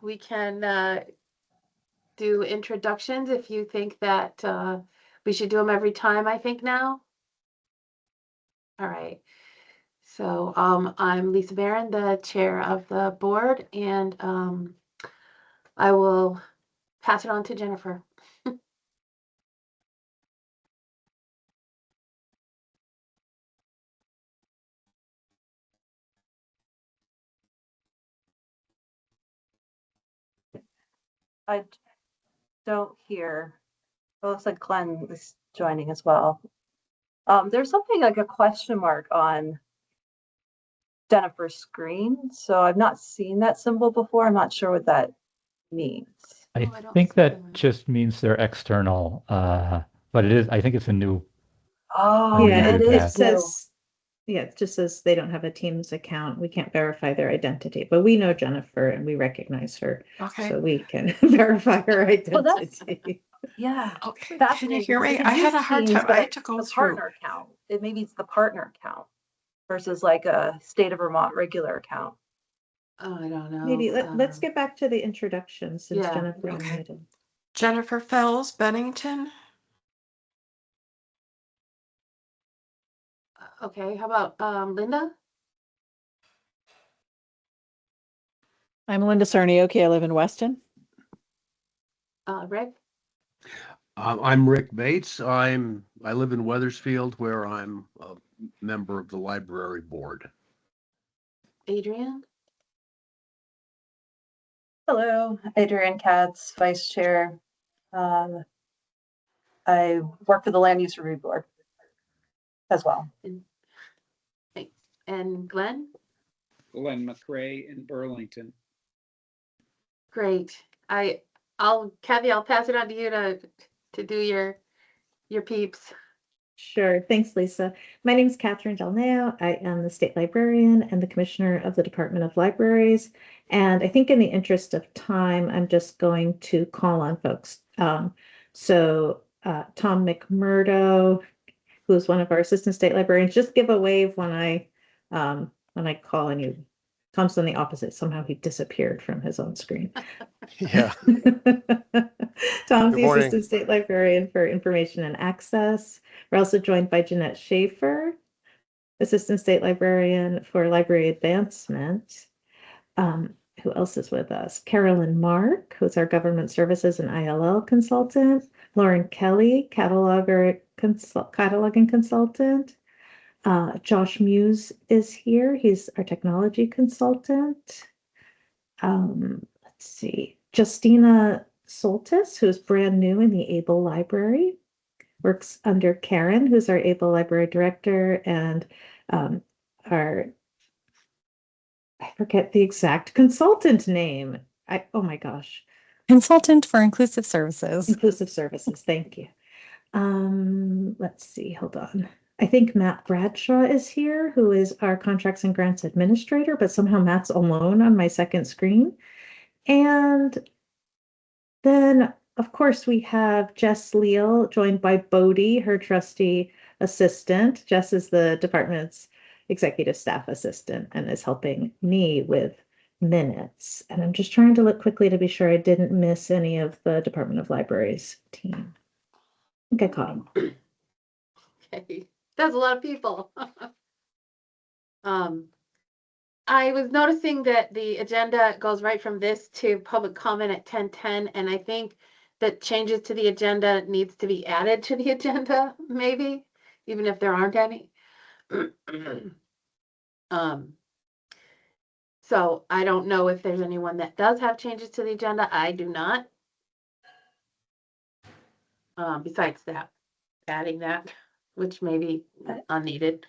we can do introductions if you think that we should do them every time, I think now. All right. So I'm Lisa Barron, the chair of the board, and I will pass it on to Jennifer. I don't hear. It looks like Glenn is joining as well. There's something like a question mark on Jennifer's screen, so I've not seen that symbol before. I'm not sure what that means. I I don't think see that them. just means they're external, but I think it's a new. Oh, Yeah, it it is new. Yeah, it just says they don't have a Teams account. We can't verify their identity, but we know Jennifer and we recognize her, Okay. so we can verify her Well, that's- identity. Yeah. Okay. Can you Fascinating. hear me? It I had a used hard Teams, time. but I had to go the through. partner account. Maybe it's the partner account versus like a state of Vermont regular account. Oh, I don't know. Maybe let's get back to the introduction since Yeah. Jennifer Okay. unmuted. Jennifer Fells Bennington. Okay, how about Linda? I'm Linda Cernioki. I live in Weston. Rick? I'm Rick Bates. I live in Weathersfield, where I'm a member of the library board. Adrian? Hello, Adrienne Katz, Vice Chair. I work for the Land Use Review Board as well. And Glenn? Glenn McRae in Burlington. Great. Kathy, I'll pass it on to you to do your peeps. Sure. Thanks, Lisa. My name is Catherine Delneo. I am the state librarian and the commissioner of the Department of Libraries. And I think in the interest of time, I'm just going to call on folks. Tom McMurdo, who is one of our assistant state librarians, just give a wave when I call on you. Tom's on the opposite. Somehow he disappeared from his own screen. Yeah. Tom's the morning. assistant state librarian for information and access. We're also joined by Jeanette Schaefer, assistant state librarian for library advancement. Who else is with us? Carolyn Mark, who's our government services and ILL consultant. Lauren Kelly, cataloging consultant. Josh Muse is here. He's our technology consultant. Let's see. Justina Soltis, who's brand new in the ABLE library, works under Karen, who's our ABLE library director, and I forget the exact consultant name. Oh my gosh. Consultant for Inclusive Services. Inclusive Services, thank you. Let's see, hold on. I think Matt Bradshaw is here, who is our contracts and grants administrator, but somehow Matt's alone on my second screen. And then, of course, we have Jess Leal, joined by Bodie, her trusty assistant. Jess is the department's executive staff assistant and is helping me with minutes. And I'm just trying to look quickly to be sure I didn't miss any of the Department of Libraries team. I think I caught them. Okay, that's a lot of people. I was noticing that the agenda goes right from this to public comment at 10:10, and I think that changes to the agenda needs to be added to the agenda, maybe, even if there aren't any. So I don't know if there's anyone that does have changes to the agenda. I do not. Besides that, adding that, which may be unneeded.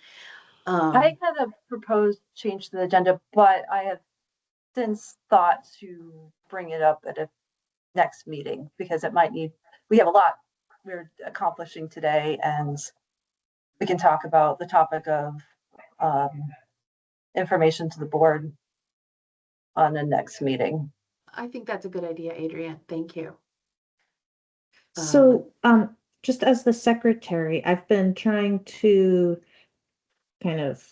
I had a proposed change to the agenda, but I have since thought to bring it up at a next meeting because we have a lot we're accomplishing today, and we can talk about the topic of information to the board on the next meeting. I think that's a good idea, Adrienne. Thank you. So, just as the secretary, I've been trying to kind of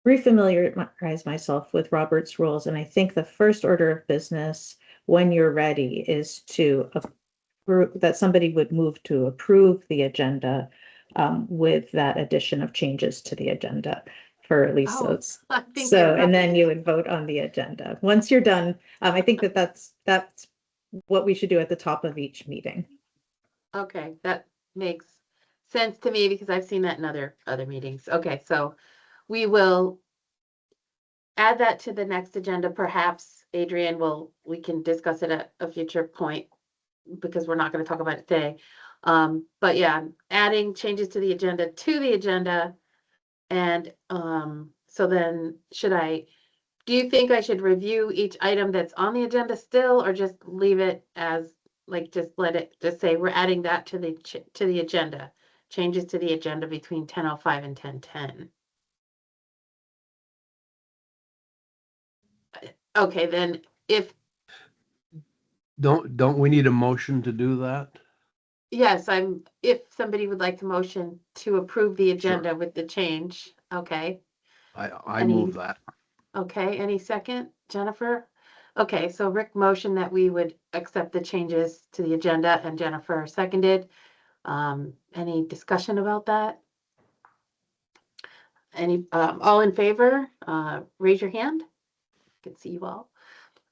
refamiliarize myself with Robert's rules, and I think the first order of business, when you're ready, is to approve, that somebody would move to approve the agenda with that addition of changes to the agenda for at least Oh, those. I think So, you're and then right. you would vote on the agenda. Once you're done, I think that's what we should do at the top of each meeting. Okay, that makes sense to me because I've seen that in other meetings. Okay, so we will add that to the next agenda. Perhaps Adrian we can discuss it at a future point because we're not going to talk about it today. But yeah, adding changes to the agenda. And so then do you think I should review each item that's on the agenda still, or just leave it as, like, just say we're adding that to the agenda, changes to the agenda between 10:05 and 10:10? Okay, then Don't we need a motion to do that? yes, if somebody would like to motion to approve the Sure. agenda with the change, okay. I Any- move that. Okay, any second, Jennifer? Okay, so Rick motioned that we would accept the changes to the agenda, and Jennifer seconded. Any discussion about that? All in favor, raise your hand. I can see you all.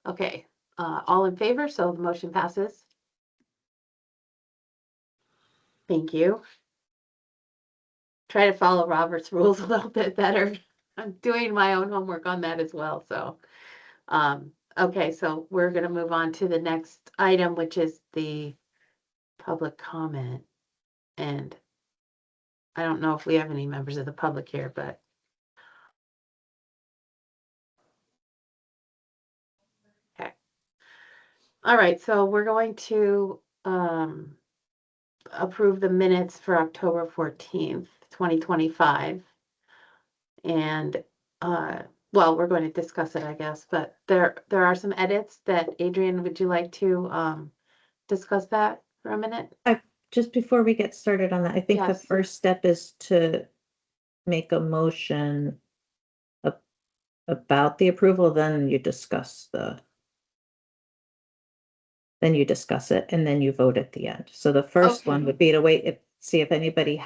Okay, all in favor, so the motion passes. Thank you. Try to follow Robert's rules a little bit better. I'm doing my own homework on that as well, so. Okay, so we're gonna move on to the next item, which is the public comment. And I don't know if we have any members of the public here, but. Okay. All right, so we're going to approve the minutes for October 14th, 2025. And well, we're going to discuss it, I guess, but there are some edits that, Adrian, would you like to discuss that for a minute? Just before we get started on that, I think the Yes. first step is to make a motion about the approval, then you discuss it, and then you vote at the end. So the first one Okay. would be to wait, see if anybody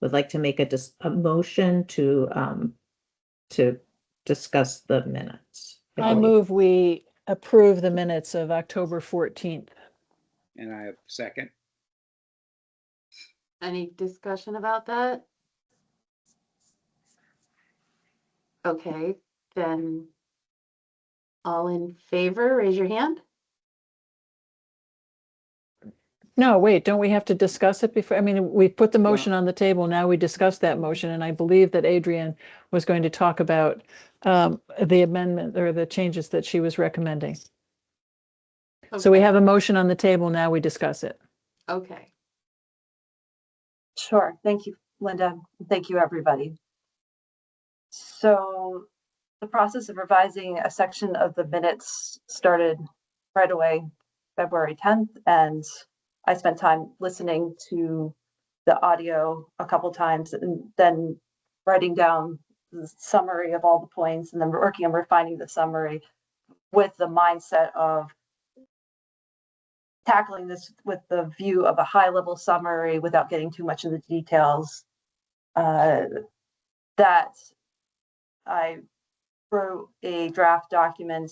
would like to make a motion to discuss the minutes. I believe. move we approve the minutes of October 14th. And I second. Any discussion about that? Okay, then all in favor, raise your hand. No, wait, don't we have to discuss it before? I mean, we put the motion on the table. Now we discuss that motion. And I believe that Adrian was going to talk about the amendment or the changes that she was recommending. So we Okay. have a motion on the table. Now we discuss it. Okay. Sure. Thank you, Linda. Thank you, everybody. So the process of revising a section of the minutes started right away, February 10th, and I spent time listening to the audio a couple times and then writing down the summary of all the points and then working on refining the summary with the mindset of tackling this with the view of a high level summary without getting too much into the details. That I wrote a draft document,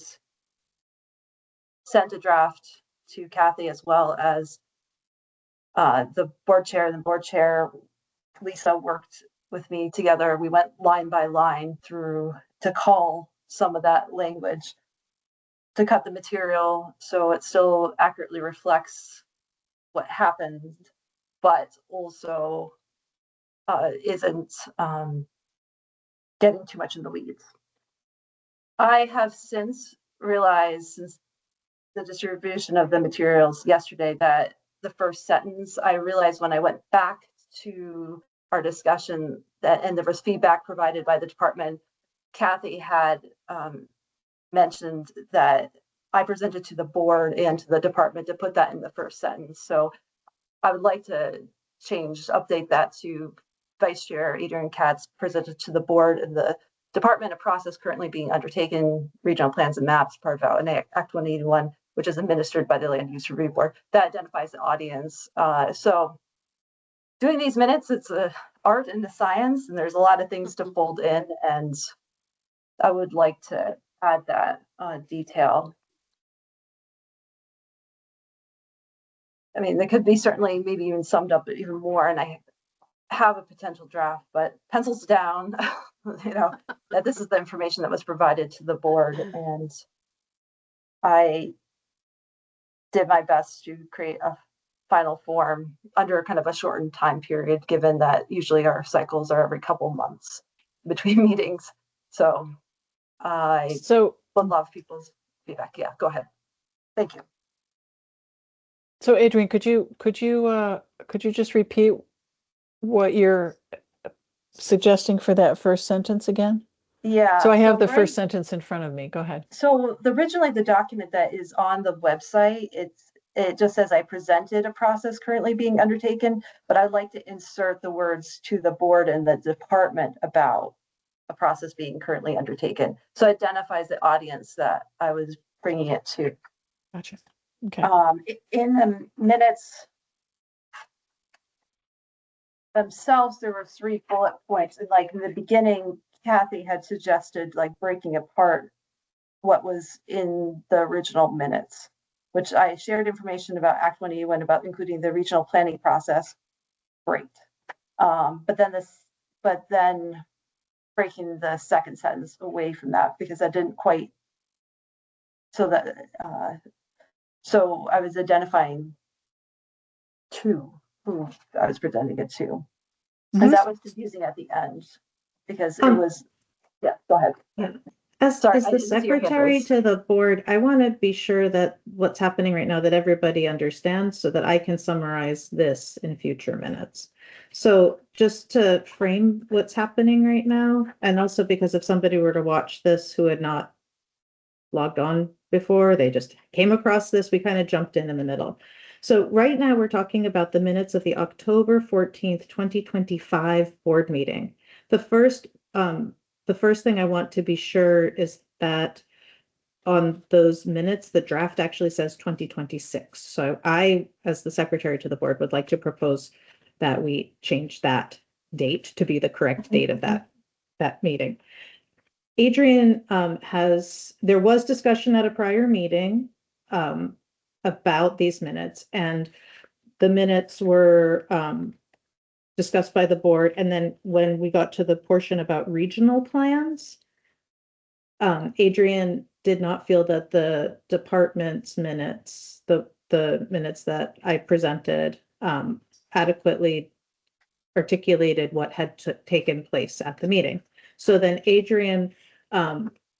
sent a draft to Kathy as well as the board chair. The board chair, Lisa, worked with me together. We went line by line through to call some of that language to cut the material so it still accurately reflects what happened, but also isn't getting too much in the weeds. I have since realized, since the distribution of the materials yesterday, that the first sentence, I realized when I went back to our discussion that, and there was feedback provided by the department, Kathy had mentioned that I presented to the board and to the department to put that in the first sentence. So I would like to update that to Vice Chair Adrian Katz presented to the board and the department, a process currently being undertaken, regional plans and maps, part of Act 181, which is administered by the Land Use Review Board. That identifies the audience. So doing these minutes, it's a art and a science, and there's a lot of things to fold in, and I would like to add that detail. I mean, there could be certainly maybe even summed up even more, and I have a potential draft, but pencils down, you know, that this is the information that was provided to the board, and I did my best to create a final form under kind of a shortened time period, given that usually our cycles are every couple months between meetings. So I So, would love people's feedback. Yeah, go ahead. Thank you. so Adrian, could you just repeat what you're suggesting for that first sentence again? Yeah. So I have the right- first sentence in front of me. Go ahead. So originally the document that is on the website, it just says I presented a process currently being undertaken, but I'd like to insert the words to the board and the department about a process being currently undertaken. So it identifies the audience that I was bringing it to. Gotcha. Okay. In the minutes themselves, there were 3 bullet points, and like in the beginning, Kathy had suggested like breaking apart what was in the original minutes, which I shared information about Act 181 about including the regional planning process. Great. But then breaking the second sentence away from that because I didn't quite, so I was identifying who I was presenting it to. Because that was confusing at the end because it was, yeah, go ahead. Yeah. As Sorry, the I didn't see your hand secretary raised. to the board, I want to be sure that what's happening right now, that everybody understands so that I can summarize this in future minutes. So just to frame what's happening right now, and also because if somebody were to watch this who had not logged on before, they just came across this, we kind of jumped in the middle. So right now we're talking about the minutes of the October 14th, 2025 board meeting. The first thing I want to be sure is that on those minutes, the draft actually says 2026. So I, as the secretary to the board, would like to propose that we change that date to be the correct date of that meeting. Adrian there was discussion at a prior meeting about these minutes, and the minutes were discussed by the board. And then when we got to the portion about regional plans, Adrian did not feel that the department's minutes, the minutes that I presented, adequately articulated what had taken place at the meeting. So then Adrian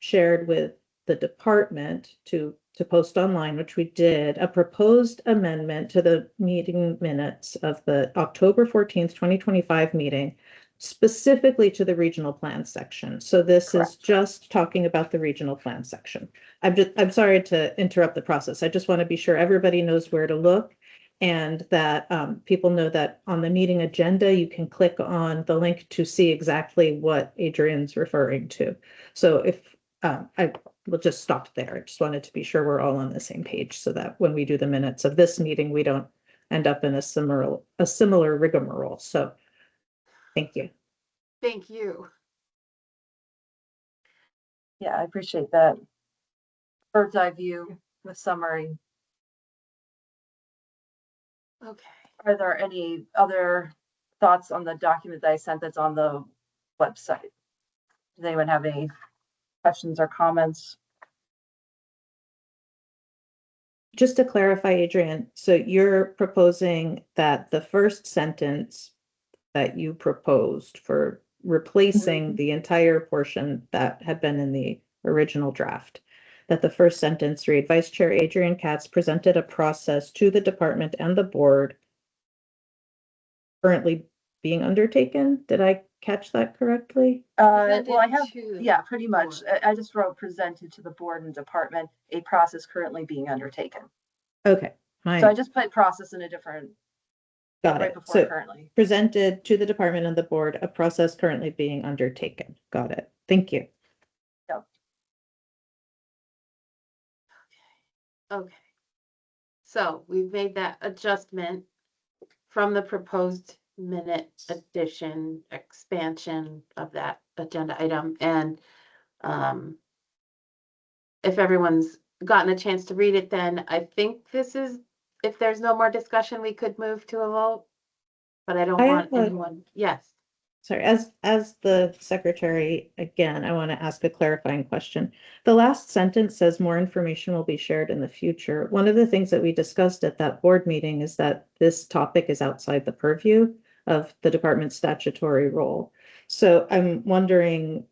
shared with the department to post online, which we did, a proposed amendment to the meeting minutes of the October 14th, 2025 meeting, specifically to the regional plan section. So this is just talking about the regional plan section. I'm sorry to interrupt the process. I just want to be sure everybody knows where to look, and that people know that on the meeting agenda, you can click on the link to see exactly what Adrian's referring to. So if I will just stop there. I just wanted to be sure we're all on the same page so that when we do the minutes of this meeting, we don't end up in a similar rigmarole. So thank you. Thank you. Yeah, I appreciate that bird's eye view with summary. Okay. Are there any other thoughts on the document that I sent that's on the website? Does anyone have any questions or comments? Just to clarify, Adrian, so you're proposing that the first sentence that you proposed for replacing the entire portion that had been in the original draft, that the first sentence read, Vice Chair Adrian Katz presented a process to the department and the board currently being undertaken. Did I catch that correctly? Well, I have, Presented to yeah, pretty much. board. I just wrote presented to the board and department, a process currently being undertaken. Okay, So I just put process in a different, got right it. before So currently. presented to the department and the board, a process currently being undertaken. Got it. Thank you. Okay. So we've made that adjustment from the proposed minute addition, expansion of that agenda item. And if everyone's gotten a chance to read it, then I think this is, if there's no more discussion, we could move to a vote. But I don't I want have a- anyone, yes. Sorry, as the secretary, again, I want to ask a clarifying question. The last sentence says more information will be shared in the future. One of the things that we discussed at that board meeting is that this topic is outside the purview of the department's statutory role. So I'm wondering,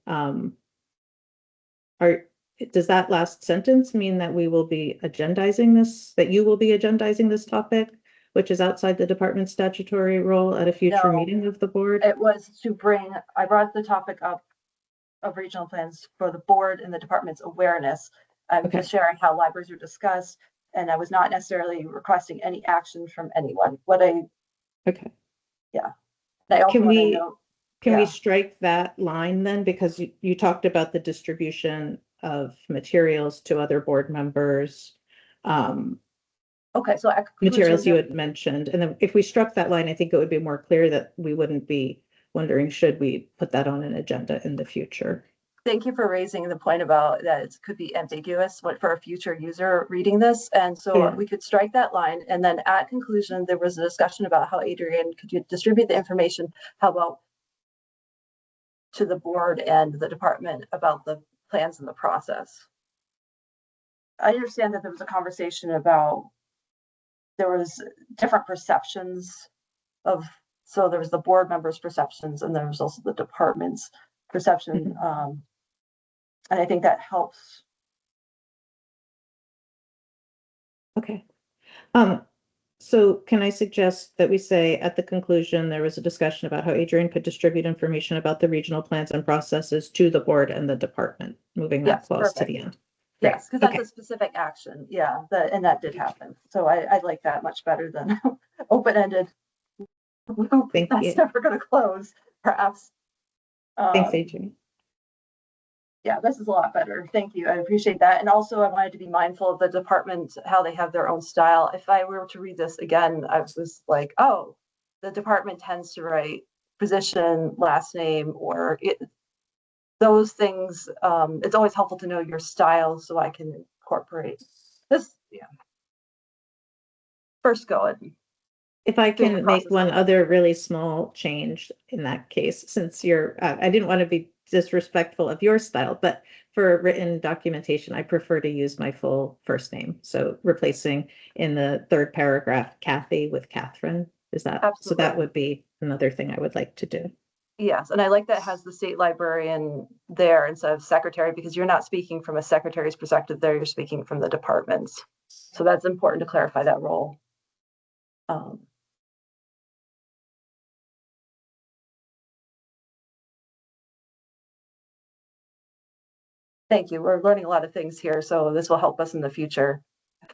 does that last sentence mean that we will be agendizing this, that you will be agendizing this topic, which is outside the department's statutory role at a future No. meeting of the board? It was to bring, I brought the topic up of regional plans for the board and the department's awareness. I'm Okay. just sharing how libraries are discussed, and I was not necessarily requesting any action from anyone. Okay. I also Can want to we, know, can we yeah. strike that line then? Because you talked about the distribution of materials to other board members. Okay, so at Materials you conclusion, had mentioned, and then if we struck that line, I think it would be more clear that we wouldn't be wondering, should we put that on an agenda in the future? thank you for raising the point about that it could be ambiguous for a future user reading this. And so Yeah. we could strike that line. And then at conclusion, there was a discussion about how Adrian could you distribute the information. How about to the board and the department about the plans and the process? I understand that there was a conversation about there was different perceptions of, so there was the board members' perceptions and there was also the department's perception. And I think that helps. Okay. So can I suggest that we say at the conclusion, there was a discussion about how Adrian could distribute information about the regional plans and processes to the board and the department, moving that Yes, clause to perfect. the end. Yes, because that's Okay. a specific action. Yeah, and that did happen. So I like that much better than open-ended. Thank That's you. never going to close, perhaps. Thanks, Adrian. Yeah, this is a lot better. Thank you. I appreciate that. And also I wanted to be mindful of the department, how they have their own style. If I were to read this again, I was just like, oh, the department tends to write position, last name, or those things. It's always helpful to know your style so I can incorporate this. Yeah. First go ahead. If I Doing the can make process one of- other really small change in that case, since you're, I didn't want to be disrespectful of your style, but for written documentation, I prefer to use my full first name. So replacing in the third paragraph, Kathy with Catherine, is that, so that Absolutely. would be another thing I would like to do. Yes, and I like that it has the state librarian there instead of secretary, because you're not speaking from a secretary's perspective there, you're speaking from the departments. So that's important to clarify that role. Thank you. We're learning a lot of things here, so this will help us in the future.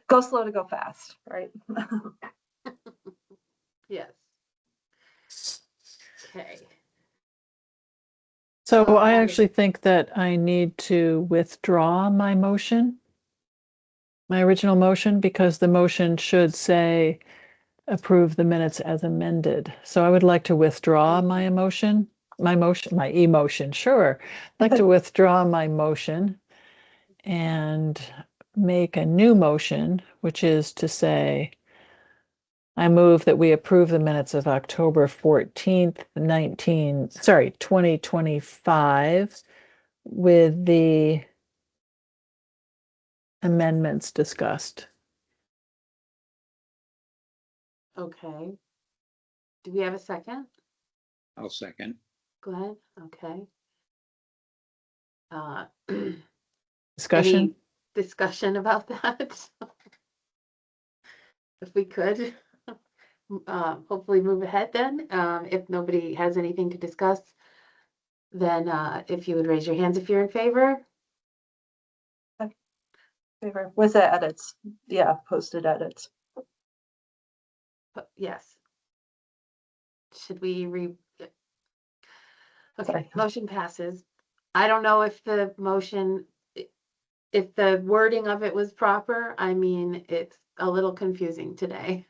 Go slow to go fast, right? Yes. Okay. So I Um, actually think that I need to withdraw my motion, my original motion, because the motion should say approve the minutes as amended. So I would like to withdraw my emotion, my emotion, sure. I'd like to withdraw my motion and make a new motion, which is to say, I move that we approve the minutes of October 14th, 2025 with the amendments discussed. okay. Do we have a second? I'll second. Glenn? Okay. Discussion? Any discussion about that? If we could, hopefully move ahead then. If nobody has anything to discuss, then if you would raise your hands if you're in favor. With the edits, yeah, posted edits. Yes. Should we Okay, Sorry. motion passes. I don't know if the motion, if the wording of it was proper. I mean, it's a little confusing today.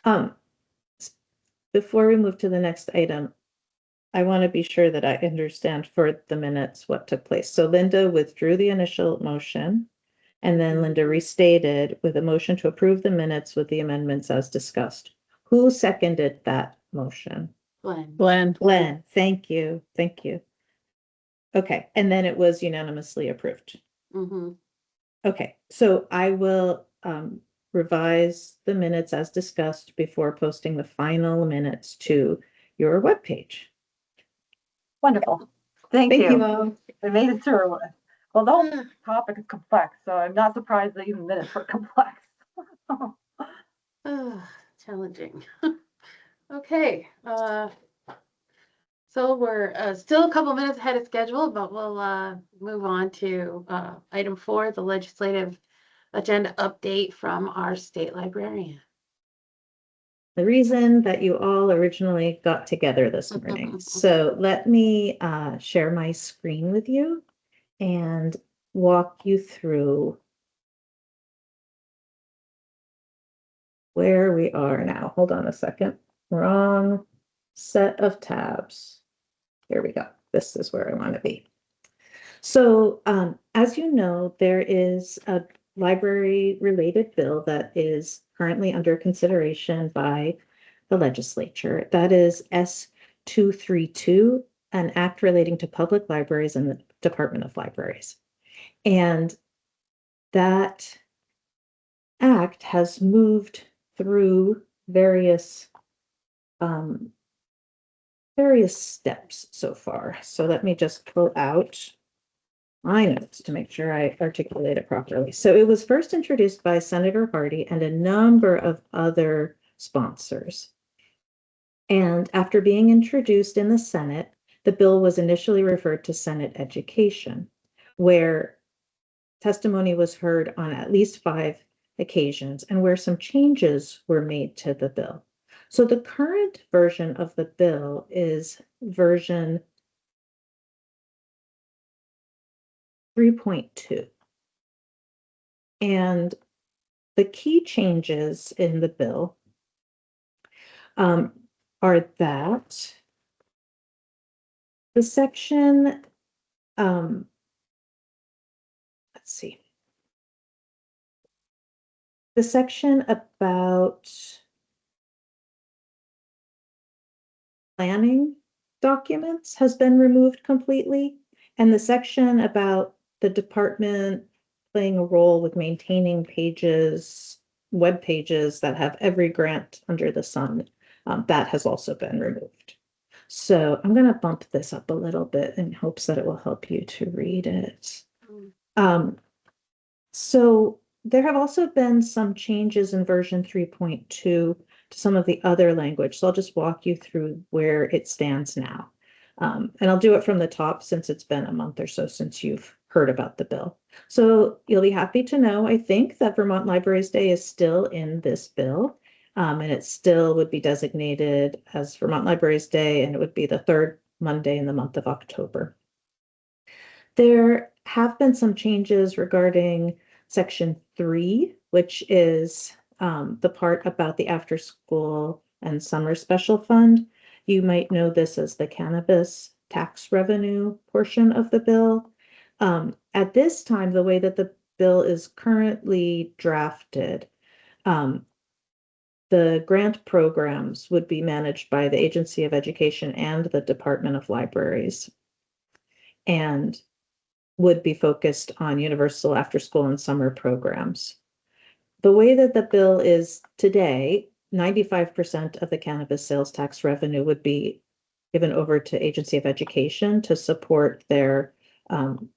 Um, before we move to the next item, I want to be sure that I understand for the minutes what took place. So Linda withdrew the initial motion, and then Linda restated with a motion to approve the minutes with the amendments as discussed. Who seconded that motion? Glenn. Glenn, Glenn, thank you, thank you. Okay, and then it was unanimously approved. Mm-hmm. Okay, so I will revise the minutes as discussed before posting the final minutes to your webpage. Wonderful. Thank Thank you you. all. We made it through. Well, the whole topic is complex, so I'm not surprised that even minutes were complex. Challenging. Okay, so we're still a couple minutes ahead of schedule, but we'll move on to item 4, the legislative agenda update from our state librarian. The reason that you all originally got together this morning. So let me share my screen with you and walk you through where we are now. Hold on a second. Wrong set of tabs. Here we go. This is where I want to be. So as you know, there is a library related bill that is currently under consideration by the legislature. That is S232, an act relating to public libraries and the Department of Libraries. And that act has moved through various steps so far. So let me just pull out my notes to make sure I articulate it properly. So it was first introduced by Senator Hardy and a number of other sponsors. And after being introduced in the Senate, the bill was initially referred to Senate Education, where testimony was heard on at least 5 occasions and where some changes were made to the bill. So the current version of the bill is version 3.2. And the key changes in the bill are that the section, let's see, the section about planning documents has been removed completely, and the section about the department playing a role with maintaining pages, web pages that have every grant under the sun, that has also been removed. So I'm going to bump this up a little bit in hopes that it will help you to read it. So there have also been some changes in version 3.2 to some of the other language. So I'll just walk you through where it stands now. And I'll do it from the top since it's been a month or so since you've heard about the bill. So you'll be happy to know, I think, that Vermont Libraries Day is still in this bill. And it still would be designated as Vermont Libraries Day, and it would be the 3rd Monday in the month of October. There have been some changes regarding section 3, which is the part about the after school and summer special fund. You might know this as the cannabis tax revenue portion of the bill. At this time, the way that the bill is currently drafted, the grant programs would be managed by the Agency of Education and the Department of Libraries, and would be focused on universal after school and summer programs. The way that the bill is today, 95% of the cannabis sales tax revenue would be given over to Agency of Education to support their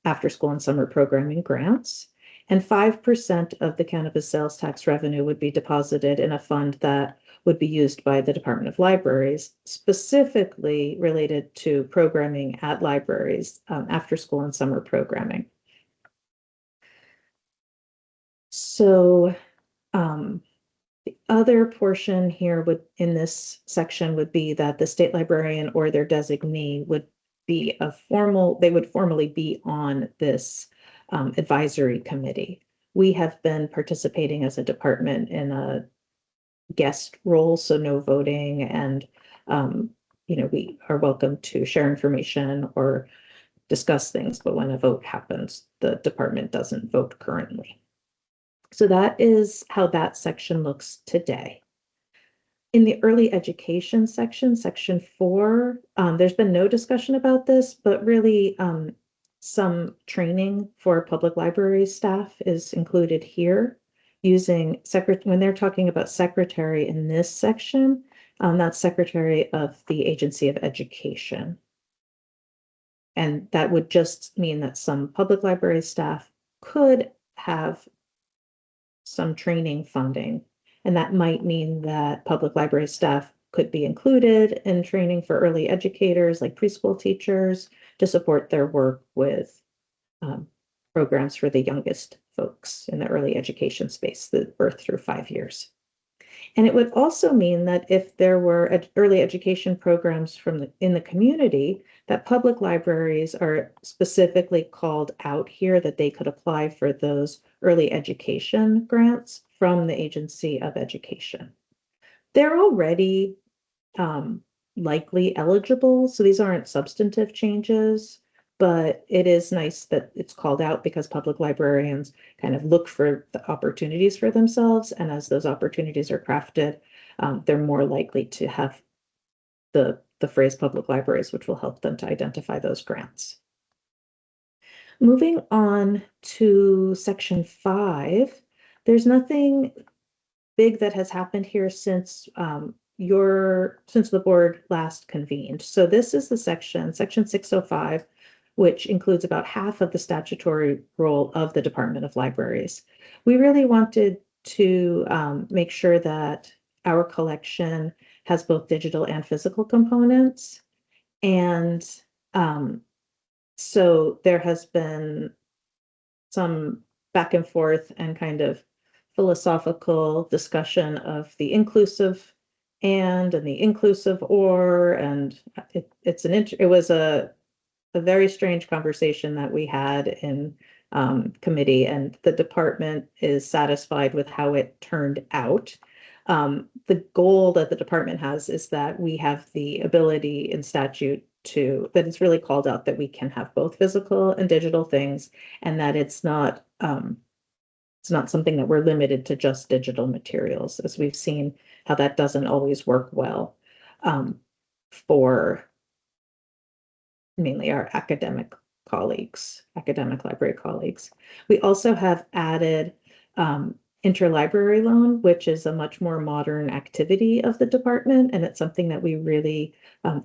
after school and summer programming grants. And 5% of the cannabis sales tax revenue would be deposited in a fund that would be used by the Department of Libraries, specifically related to programming at libraries, after school and summer programming. So the other portion here would, in this section, would be that the state librarian or their designee would be they would formally be on this advisory committee. We have been participating as a department in a guest role, so no voting, and we are welcome to share information or discuss things, but when a vote happens, the department doesn't vote currently. So that is how that section looks today. In the early education section, section 4, there's been no discussion about this, but really some training for public library staff is included here using when they're talking about secretary in this section, that's secretary of the Agency of Education. And that would just mean that some public library staff could have some training funding. And that might mean that public library staff could be included in training for early educators, like preschool teachers, to support their work with programs for the youngest folks in the early education space, the birth through 5 years. And it would also mean that if there were early education programs in the community, that public libraries are specifically called out here that they could apply for those early education grants from the Agency of Education. They're already likely eligible, so these aren't substantive changes, but it is nice that it's called out because public librarians kind of look for the opportunities for themselves, and as those opportunities are crafted, they're more likely to have the phrase public libraries, which will help them to identify those grants. Moving on to section 5, there's nothing big that has happened here since the board last convened. So this is the section 605, which includes about half of the statutory role of the Department of Libraries. We really wanted to make sure that our collection has both digital and physical components. And so there has been some back and forth and kind of philosophical discussion of the inclusive and the inclusive or, and it was a very strange conversation that we had in committee, and the department is satisfied with how it turned out. The goal that the department has is that we have the ability in statute that it's really called out that we can have both physical and digital things, and that it's not something that we're limited to just digital materials, as we've seen how that doesn't always work well for mainly our academic library colleagues. We also have added interlibrary loan, which is a much more modern activity of the department, and it's something that we really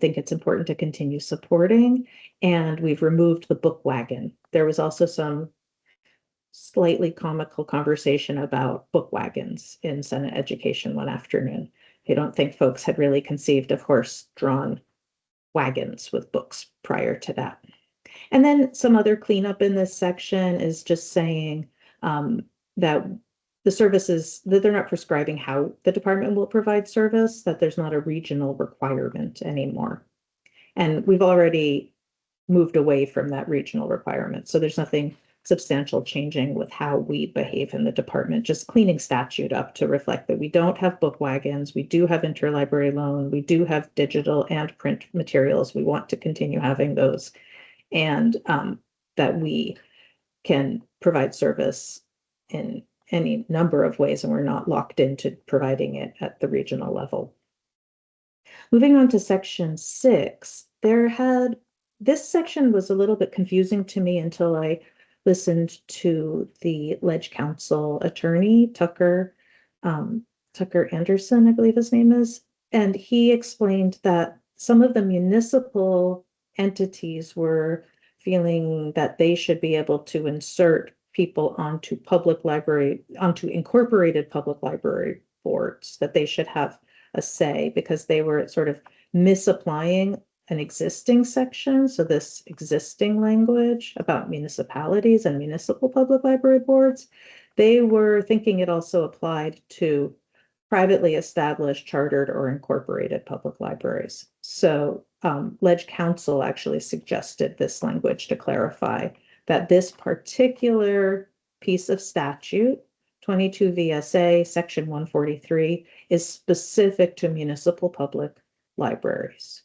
think it's important to continue supporting. And we've removed the book wagon. There was also some slightly comical conversation about book wagons in Senate Education one afternoon. I don't think folks had really conceived of horse-drawn wagons with books prior to that. And then some other cleanup in this section is just saying that the services, that they're not prescribing how the department will provide service, that there's not a regional requirement anymore. And we've already moved away from that regional requirement. So there's nothing substantial changing with how we behave in the department, just cleaning statute up to reflect that we don't have book wagons, we do have interlibrary loan, we do have digital and print materials. We want to continue having those, and that we can provide service in any number of ways, and we're not locked into providing it at the regional level. Moving on to section 6, this section was a little bit confusing to me until I listened to the Ledge Council attorney, Tucker Anderson, I believe his name is, and he explained that some of the municipal entities were feeling that they should be able to insert people onto incorporated public library boards, that they should have a say because they were sort of misapplying an existing section. So this existing language about municipalities and municipal public library boards, they were thinking it also applied to privately established, chartered, or incorporated public libraries. So Ledge Council actually suggested this language to clarify that this particular piece of statute, 22 VSA, Section 143, is specific to municipal public libraries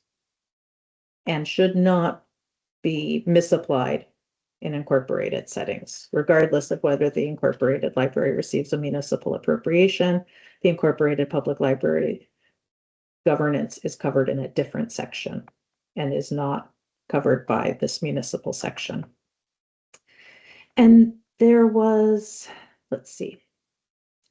and should not be misapplied in incorporated settings, regardless of whether the incorporated library receives a municipal appropriation. The incorporated public library governance is covered in a different section and is not covered by this municipal section. And there was, let's see,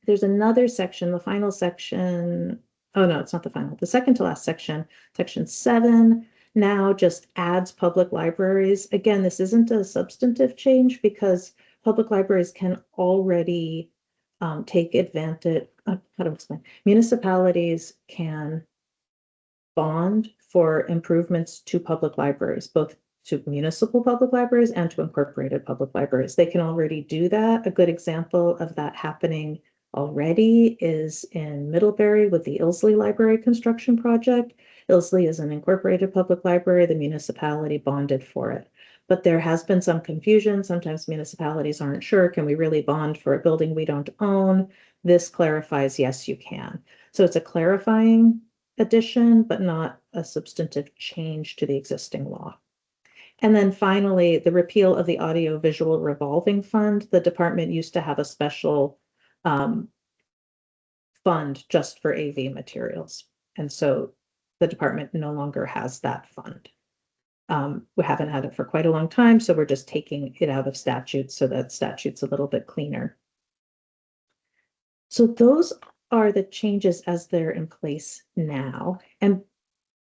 there's another section, the final section. Oh no, it's not the final, the second to last section, section 7 now just adds public libraries. Again, this isn't a substantive change because public libraries can already take advantage, how to explain, municipalities can bond for improvements to public libraries, both to municipal public libraries and to incorporated public libraries. They can already do that. A good example of that happening already is in Middlebury with the Ilsley Library construction project. Ilsley is an incorporated public library. The municipality bonded for it. But there has been some confusion. Sometimes municipalities aren't sure, can we really bond for a building we don't own? This clarifies, yes, you can. So it's a clarifying addition, but not a substantive change to the existing law. And then finally, the repeal of the audiovisual revolving fund. The department used to have a special fund just for AV materials. And so the department no longer has that fund. We haven't had it for quite a long time, so we're just taking it out of statute so that statute's a little bit cleaner. So those are the changes as they're in place now. And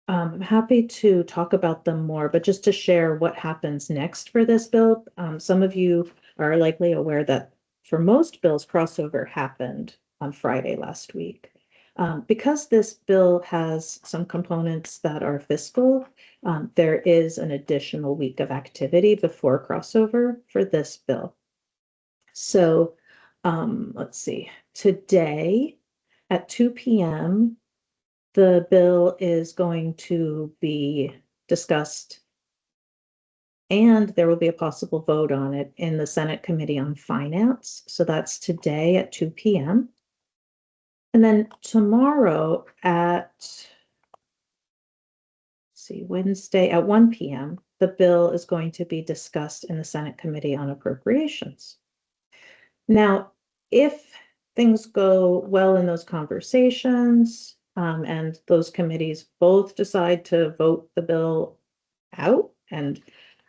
I'm happy to talk about them more, but just to share what happens next for this bill. Some of you are likely aware that for most bills, crossover happened on Friday last week. Because this bill has some components that are fiscal, there is an additional week of activity before crossover for this bill. So let's see, today at 2 p.m., the bill is going to be discussed and there will be a possible vote on it in the Senate Committee on Finance. So that's today at 2 p.m. And then tomorrow at, Wednesday at 1 p.m., the bill is going to be discussed in the Senate Committee on Appropriations. Now, if things go well in those conversations, and those committees both decide to vote the bill out and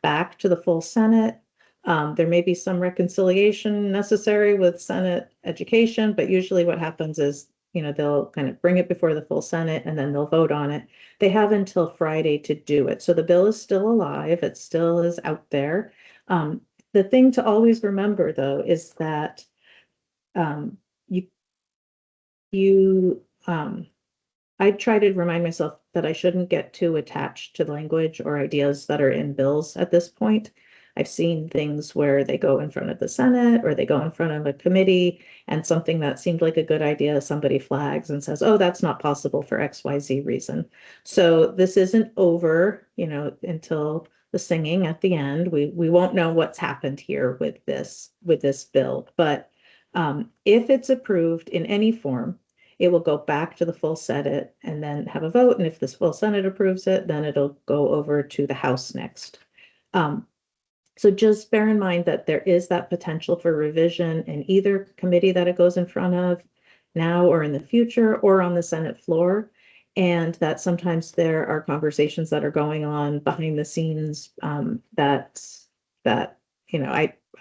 back to the full Senate, there may be some reconciliation necessary with Senate Education, but usually what happens is, they'll kind of bring it before the full Senate and then they'll vote on it. They have until Friday to do it. So the bill is still alive. It still is out there. The thing to always remember, though, is that I try to remind myself that I shouldn't get too attached to the language or ideas that are in bills at this point. I've seen things where they go in front of the Senate or they go in front of a committee and something that seemed like a good idea, somebody flags and says, oh, that's not possible for XYZ reason. So this isn't over, until the singing at the end. We won't know what's happened here with this bill. But if it's approved in any form, it will go back to the full Senate and then have a vote. And if this full Senate approves it, then it'll go over to the House next. So just bear in mind that there is that potential for revision in either committee that it goes in front of now or in the future or on the Senate floor. And that sometimes there are conversations that are going on behind the scenes that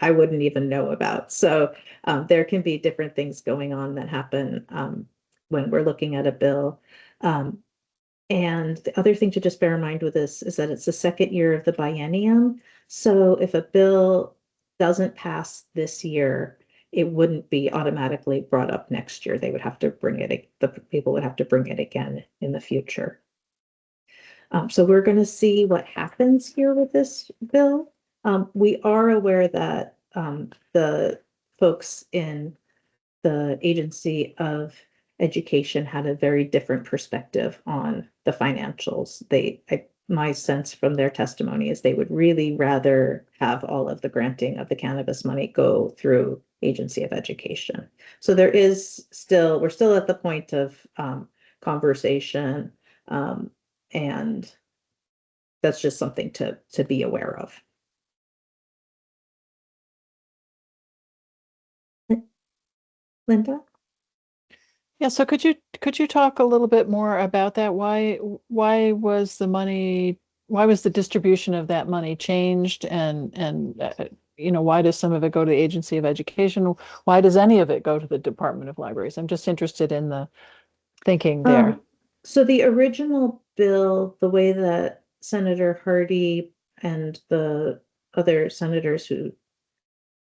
I wouldn't even know about. So there can be different things going on that happen when we're looking at a bill. And the other thing to just bear in mind with this is that it's the second year of the biennium. So if a bill doesn't pass this year, it wouldn't be automatically brought up next year. They would have to bring it, the people would have to bring it again in the future. So we're going to see what happens here with this bill. We are aware that the folks in the Agency of Education had a very different perspective on the financials. my sense from their testimony is they would really rather have all of the granting of the cannabis money go through Agency of Education. So we're still at the point of conversation, and that's just something to be aware of. Linda? Yeah, so could you talk a little bit more about that? Why was the distribution of that money changed, and why does some of it go to the Agency of Education? Why does any of it go to the Department of Libraries? I'm just interested in the thinking there. So the original bill, the way that Senator Hardy and the other senators who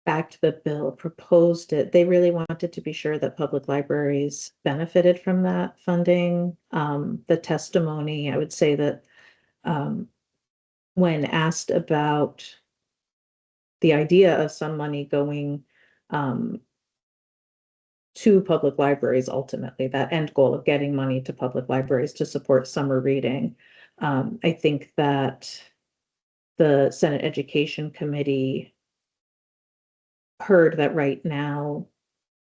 backed the bill proposed it, they really wanted to be sure that public libraries benefited from that funding. The testimony, I would say that when asked about the idea of some money going to public libraries, ultimately, that end goal of getting money to public libraries to support summer reading, I think that the Senate Education Committee heard that right now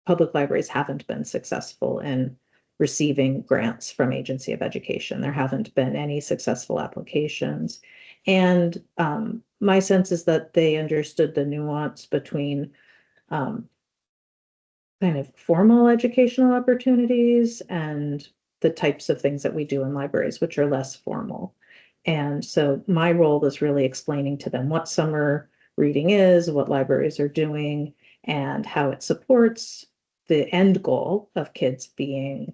public libraries haven't been successful in receiving grants from Agency of Education. There haven't been any successful applications. And my sense is that they understood the nuance between kind of formal educational opportunities and the types of things that we do in libraries, which are less formal. And so my role was really explaining to them what summer reading is, what libraries are doing, and how it supports the end goal of kids being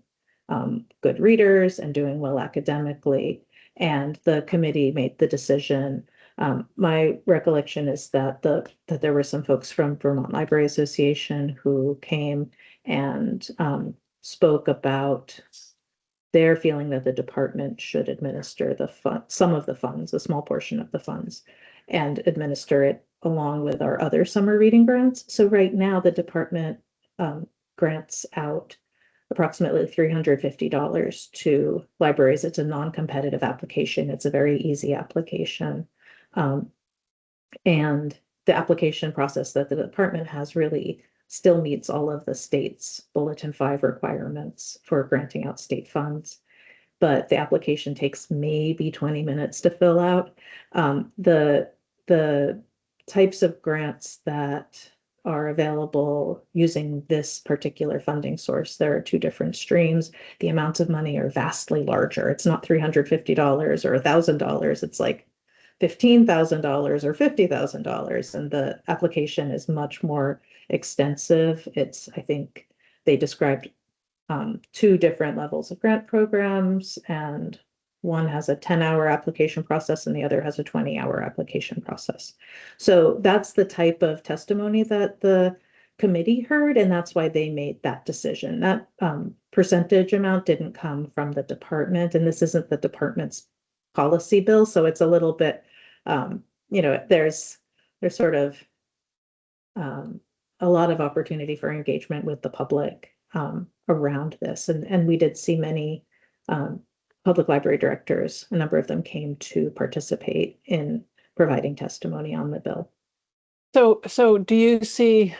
good readers and doing well academically. And the committee made the decision. My recollection is that there were some folks from Vermont Library Association who came and spoke about their feeling that the department should administer some of the funds, a small portion of the funds, and administer it along with our other summer reading grants. So right now, the department grants out approximately $350 to libraries. It's a non-competitive application. It's a very easy application. And the application process that the department has really still meets all of the state's Bulletin 5 requirements for granting out state funds. But the application takes maybe 20 minutes to fill out. The types of grants that are available using this particular funding source, there are two different streams. The amounts of money are vastly larger. It's not $350 or $1,000. It's like $15,000 or $50,000, and the application is much more extensive. I think they described two different levels of grant programs, and one has a 10-hour application process and the other has a 20-hour application process. So that's the type of testimony that the committee heard, and that's why they made that decision. That percentage amount didn't come from the department, and this isn't the department's policy bill, so it's a little bit, there's sort of a lot of opportunity for engagement with the public around this. And we did see many public library directors, a number of them came to participate in providing testimony on the bill. So do you see,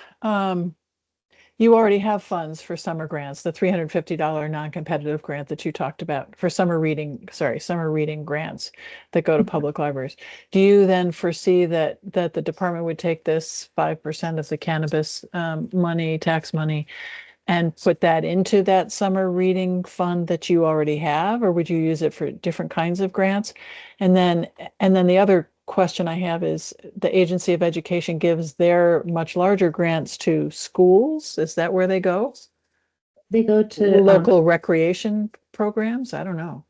you already have funds for summer grants, the $350 non-competitive grant that you talked about for summer reading grants that go to public libraries. Do you then foresee that the department would take this 5% of the cannabis tax money, and put that into that summer reading fund that you already have, or would you use it for different kinds of grants? And then the other question I have is, the Agency of Education gives their much larger grants to schools. Is that where they go? They go to Local recreation programs? I don't know.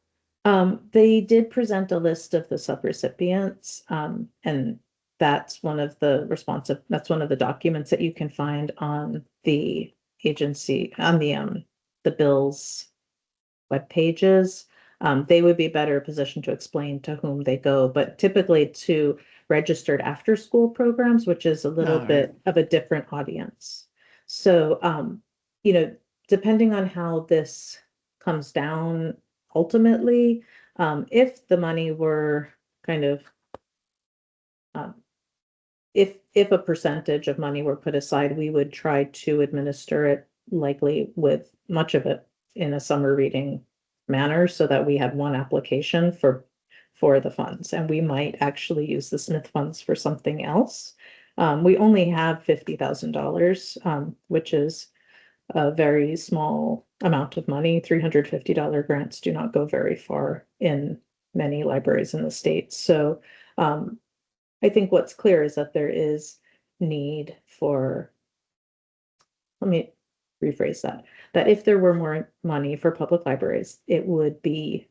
They did present a list of the subrecipients, and that's one of the documents that you can find on the agency, on the bill's web pages. They would be better positioned to explain to whom they go, but typically to registered after school programs, which is a little bit of a different audience. So, depending on how this comes down ultimately, If the money were kind of, if a percentage of money were put aside, we would try to administer it likely with much of it in a summer reading manner so that we had one application for the funds, and we might actually use the Smith funds for something else. We only have $50,000, which is a very small amount of money. $350 grants do not go very far in many libraries in the state. So I think what's clear is that there is need for, let me rephrase that if there were more money for public libraries, it would be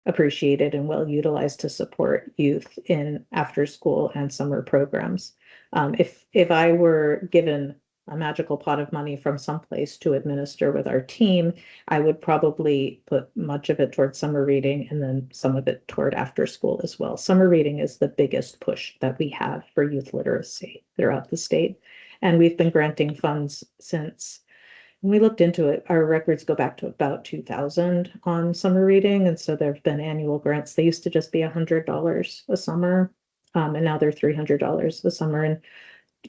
appreciated and well utilized to support youth in after school and summer programs. If I were given a magical pot of money from someplace to administer with our team, I would probably put much of it towards summer reading and then some of it toward after school as well. Summer reading is the biggest push that we have for youth literacy throughout the state. And we've been granting funds since, when we looked into it, our records go back to about 2000 on summer reading. And so there have been annual grants. They used to just be $100 a summer. And now they're $300 a summer. And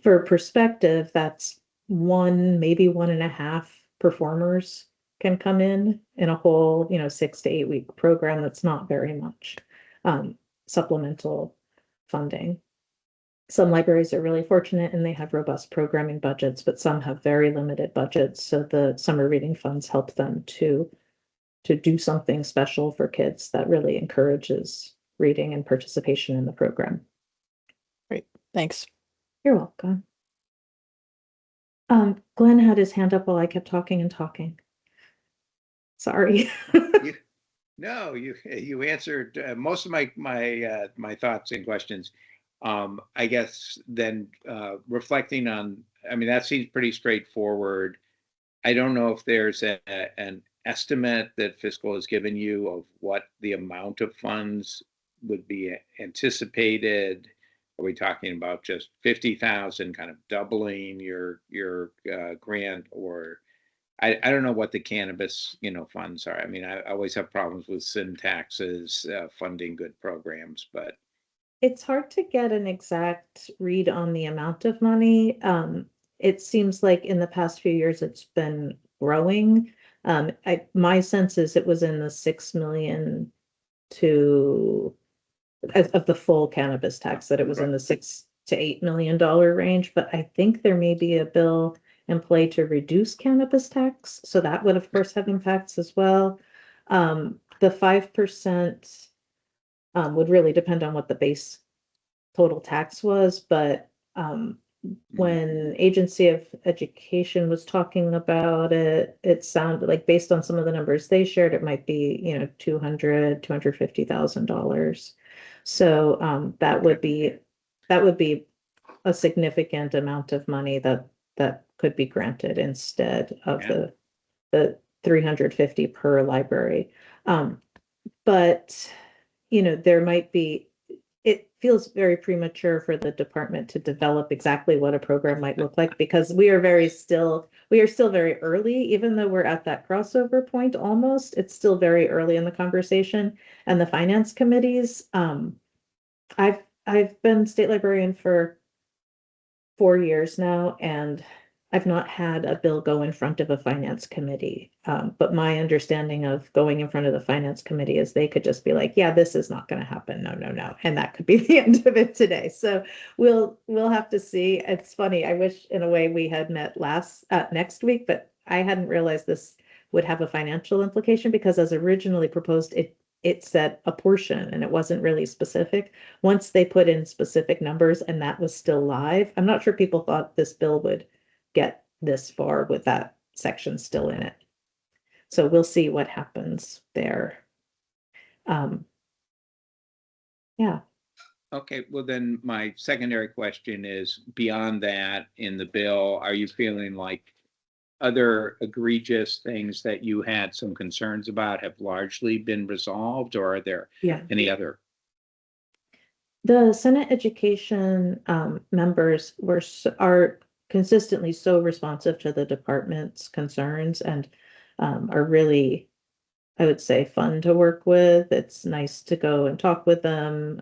for perspective, that's one, maybe 1.5 performers can come in a whole, 6 to 8 week program. That's not very much supplemental funding. Some libraries are really fortunate and they have robust programming budgets, but some have very limited budgets. So the summer reading funds help them to do something special for kids that really encourages reading and participation in the program. Great, thanks. You're welcome. Glenn had his hand up while I kept talking and talking. Sorry. No, you answered most of my thoughts and questions. I guess then reflecting on, I mean, that seems pretty straightforward. I don't know if there's an estimate that fiscal has given you of what the amount of funds would be anticipated. Are we talking about just 50,000, kind of doubling your grant, or I don't know what the cannabis funds are. I mean, I always have problems with syntaxes funding good programs, but It's hard to get an exact read on the amount of money. It seems like in the past few years it's been growing. My sense is it was in the 6 million to of the full cannabis tax, that it was in the $6 to $8 million range. But I think there may be a bill in play to reduce cannabis tax, so that would of course have impacts as well. The 5% would really depend on what the base total tax was, but when Agency of Education was talking about it, it sounded like, based on some of the numbers they shared, it might be, $250,000. So that would be a significant amount of money that could be granted instead of the 350 per library. But there might be, it feels very premature for the department to develop exactly what a program might look like, because we are still very early, even though we're at that crossover point almost. It's still very early in the conversation. And the finance committees, I've been state librarian for 4 years now, and I've not had a bill go in front of a finance committee. But my understanding of going in front of the finance committee is they could just be like, yeah, this is not going to happen. No, no, no. And that could be the end of it today. So we'll have to see. It's funny. I wish in a way we had met next week, but I hadn't realized this would have a financial implication, because as originally proposed, it said a portion and it wasn't really specific. Once they put in specific numbers and that was still live, I'm not sure people thought this bill would get this far with that section still in it. So we'll see what happens there. Yeah. okay, well then my secondary question is, beyond that, in the bill, are you feeling like other egregious things that you had some concerns about have largely been resolved, or are there any other? The Senate Education members are consistently so responsive to the department's concerns, and are really I would say, fun to work with. It's nice to go and talk with them.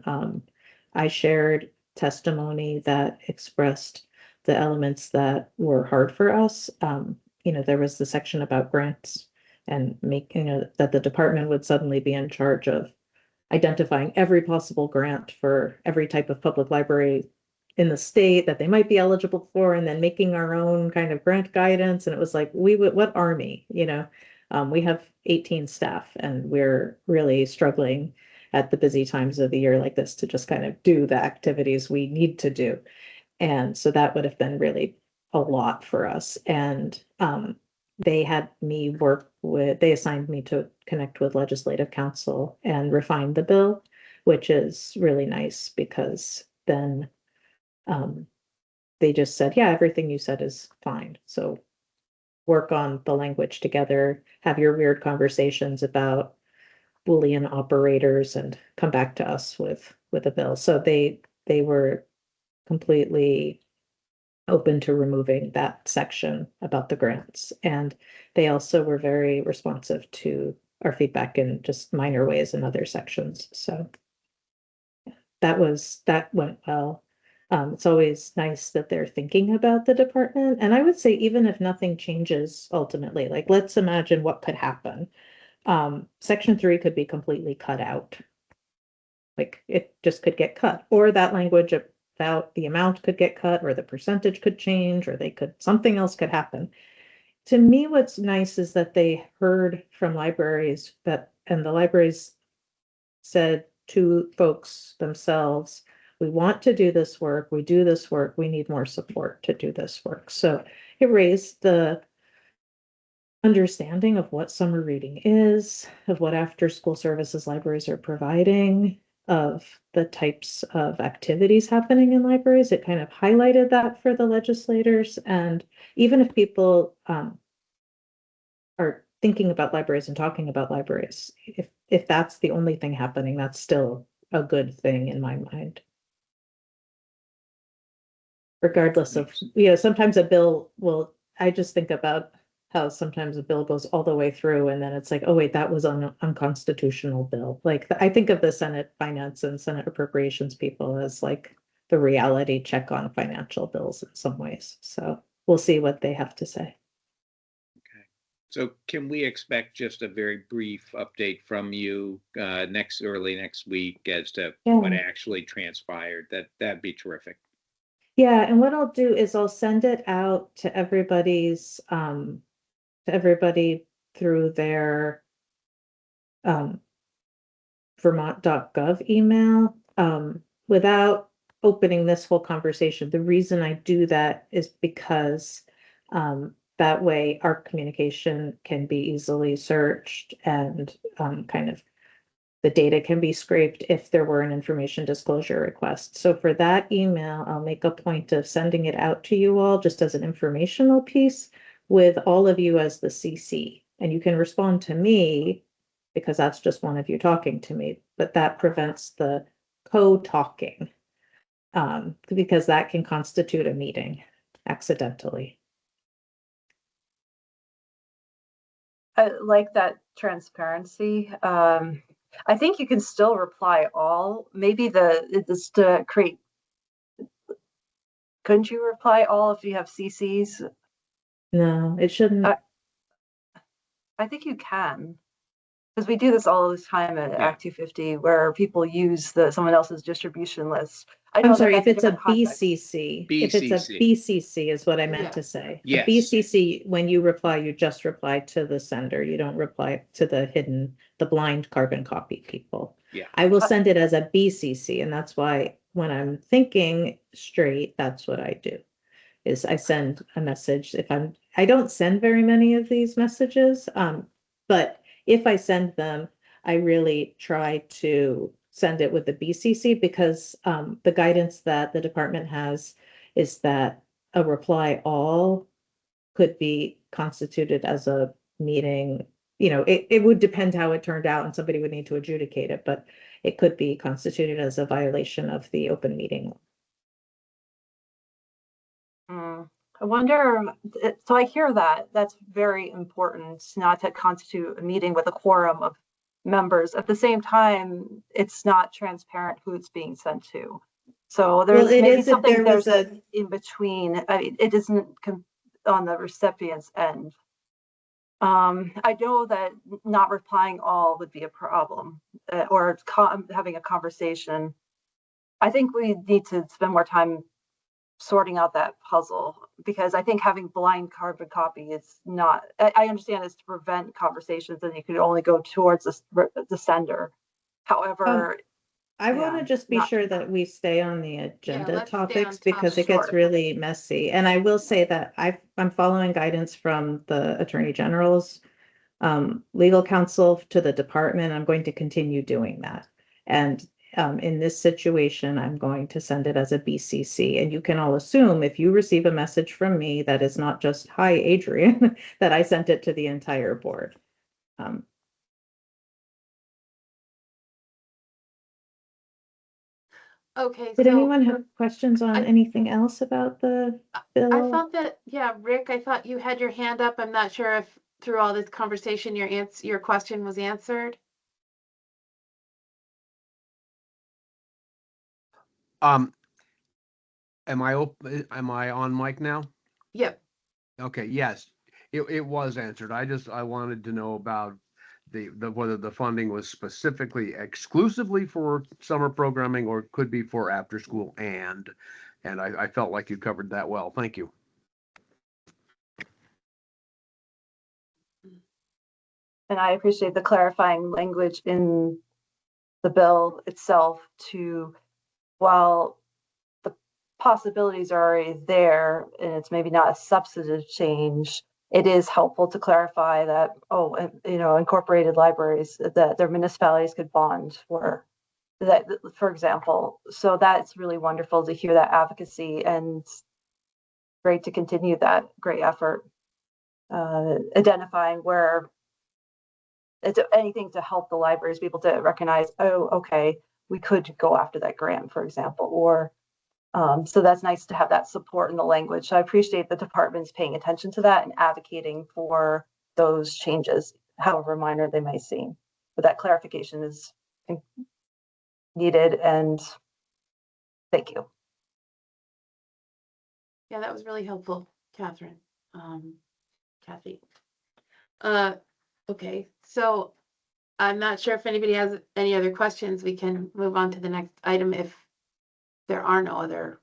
I shared testimony that expressed the elements that were hard for us. There was the section about grants and making that the department would suddenly be in charge of identifying every possible grant for every type of public library in the state that they might be eligible for, and then making our own kind of grant guidance. And it was like, what army, we have 18 staff and we're really struggling at the busy times of the year like this to just kind of do the activities we need to do. And so that would have been really a lot for us. And they assigned me to connect with legislative counsel and refine the bill, which is really nice because then they just said, yeah, everything you said is fine. So work on the language together, have your weird conversations about Boolean operators and come back to us with a bill. So they were completely open to removing that section about the grants. And they also were very responsive to our feedback in just minor ways in other sections. So that went well. It's always nice that they're thinking about the department. And I would say, even if nothing changes ultimately, like let's imagine what could happen. Section 3 could be completely cut out. Like it just could get cut, or that language about the amount could get cut, or the percentage could change, or something else could happen. To me, what's nice is that they heard from libraries and the libraries said to folks themselves, we want to do this work, we do this work, we need more support to do this work. So it raised the understanding of what summer reading is, of what after school services libraries are providing, of the types of activities happening in libraries. It kind of highlighted that for the legislators. And even if people are thinking about libraries and talking about libraries, if that's the only thing happening, that's still a good thing in my mind. Regardless of, sometimes a bill I just think about how sometimes a bill goes all the way through and then it's like, oh wait, that was an unconstitutional bill. Like I think of the Senate Finance and Senate Appropriations people as like the reality check on financial bills in some ways. So we'll see what they have to say. So can we expect just a very brief update from you early next week as to what actually transpired? That'd be terrific. Yeah, and what I'll do is I'll send it out to everybody through their Vermont.gov email without opening this whole conversation. The reason I do that is because that way our communication can be easily searched and kind of the data can be scraped if there were an information disclosure request. So for that email, I'll make a point of sending it out to you all just as an informational piece with all of you as the CC. And you can respond to me because that's just one of you talking to me, but that prevents the co-talking because that can constitute a meeting accidentally. I like that transparency. I think you can still reply all. Maybe it's to create. Couldn't you reply all if you have CCs? No, it shouldn't. I think you can. Because we do this all the time at Act 250 where people use someone else's distribution list. I'm sorry, if it's a BCC, if it's a BCC is what I meant to say. Yes. A BCC, when you reply, you just reply to the sender. You don't reply to the blind carbon copy people. Yeah. I will send it as a BCC, and that's why when I'm thinking straight, that's what I do. Is I send a message I don't send very many of these messages, but if I send them, I really try to send it with the BCC because the guidance that the department has is that a reply all could be constituted as a meeting. It would depend how it turned out and somebody would need to adjudicate it, but it could be constituted as a violation of the open meeting. I wonder, so I hear that, that's very important, not to constitute a meeting with a quorum of members. At the same time, it's not transparent who it's being sent to. So Well, there's it maybe is if something, there was there's a, a in between, I mean, it isn't on the recipient's end. I know that not replying all would be a problem, or having a conversation. I think we need to spend more time sorting out that puzzle, because I think having blind carbon copy is not, I understand it's to prevent conversations and you could only go towards the sender. However, I want yeah, to just be not, sure that we stay on the agenda let's stay on topics because it gets topic. really messy. And I will say that I'm following guidance from the Attorney General's legal counsel to the department. I'm going to continue doing that. And in this situation, I'm going to send it as a BCC. And you can all assume if you receive a message from me that is not just, hi, Adrian, that I sent it to the entire board. Okay, Did so anyone have questions on I- anything else about the I bill? thought that, yeah, Rick, I thought you had your hand up. I'm not sure if through all this conversation, your question was answered. Am am I on mic now? Yep. Okay, yes, it was answered. I wanted to know about whether the funding was specifically exclusively for summer programming or could be for after school and I felt like you covered that well. Thank you. And I appreciate the clarifying language in the bill itself to, while the possibilities are already there and it's maybe not a substantive change, it is helpful to clarify that, incorporated libraries, that their municipalities could bond for that, for example. So that's really wonderful to hear that advocacy, and great to continue that great effort, identifying where it's anything to help the libraries be able to recognize, oh, okay, we could go after that grant, for example, or so that's nice to have that support in the language. So I appreciate the departments paying attention to that and advocating for those changes, however minor they may seem. But that clarification is needed, and thank you. Yeah, that was really helpful, Catherine. Kathy. Okay, so I'm not sure if anybody has any other questions. We can move on to the next item if there are no other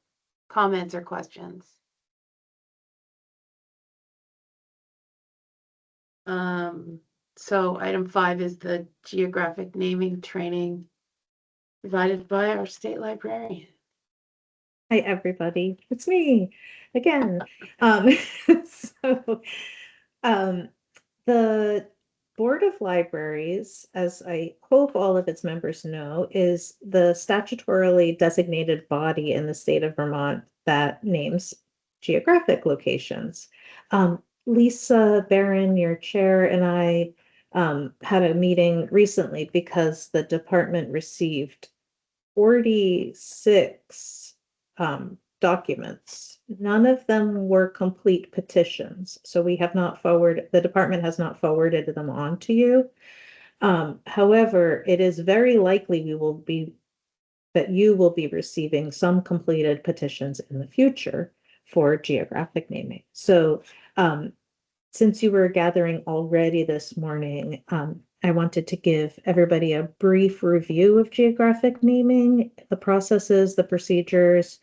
comments or questions. So item 5 is the geographic naming training provided by our state librarian. Hi, everybody. It's me again. So, the Board of Libraries, as I hope all of its members know, is the statutorily designated body in the state of Vermont that names geographic locations. Lisa Barron, your chair, and I had a meeting recently because the department received 46 documents. None of them were complete petitions. So we have not the department has not forwarded them on to you. However, it is very likely that you will be receiving some completed petitions in the future for geographic naming. So since you were gathering already this morning, I wanted to give everybody a brief review of geographic naming, the processes, the procedures,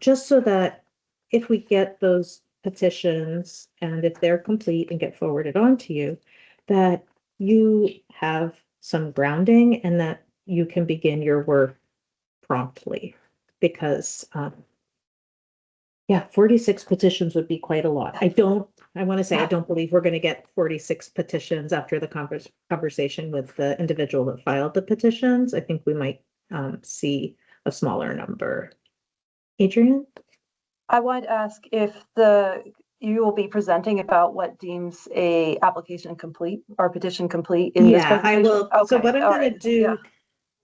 just so that if we get those petitions and if they're complete and get forwarded on to you, that you have some grounding and that you can begin your work promptly. Because yeah, 46 petitions would be quite a lot. I want to say, I don't believe we're going to get 46 petitions after the conversation with the individual that filed the petitions. I think we might see a smaller number. Adrian? I wanted to ask if you will be presenting about what deems a application complete or petition complete in this Yeah, I presentation? will. So Okay, what I'm all going to right, do, yeah.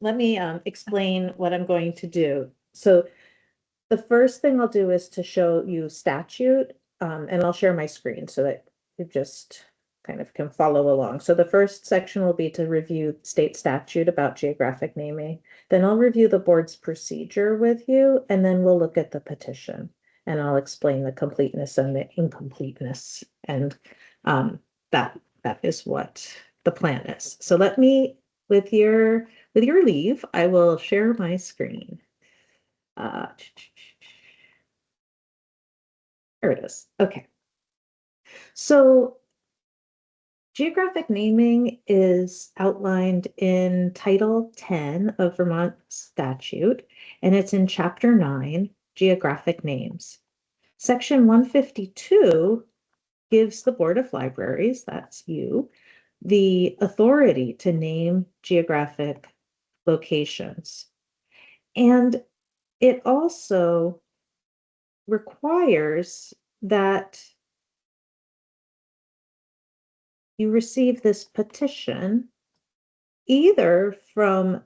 let me explain what I'm going to do. So the first thing I'll do is to show you statute and I'll share my screen so that you just kind of can follow along. So the first section will be to review state statute about geographic naming. Then I'll review the board's procedure with you, and then we'll look at the petition. And I'll explain the completeness and the incompleteness. And that is what the plan is. So let me, with your leave, I will share my screen. There it is. Okay. So geographic naming is outlined in Title 10 of Vermont statute, and it's in Chapter 9, Geographic Names. Section 152 gives the Board of Libraries, that's you, the authority to name geographic locations. And it also requires that you receive this petition either from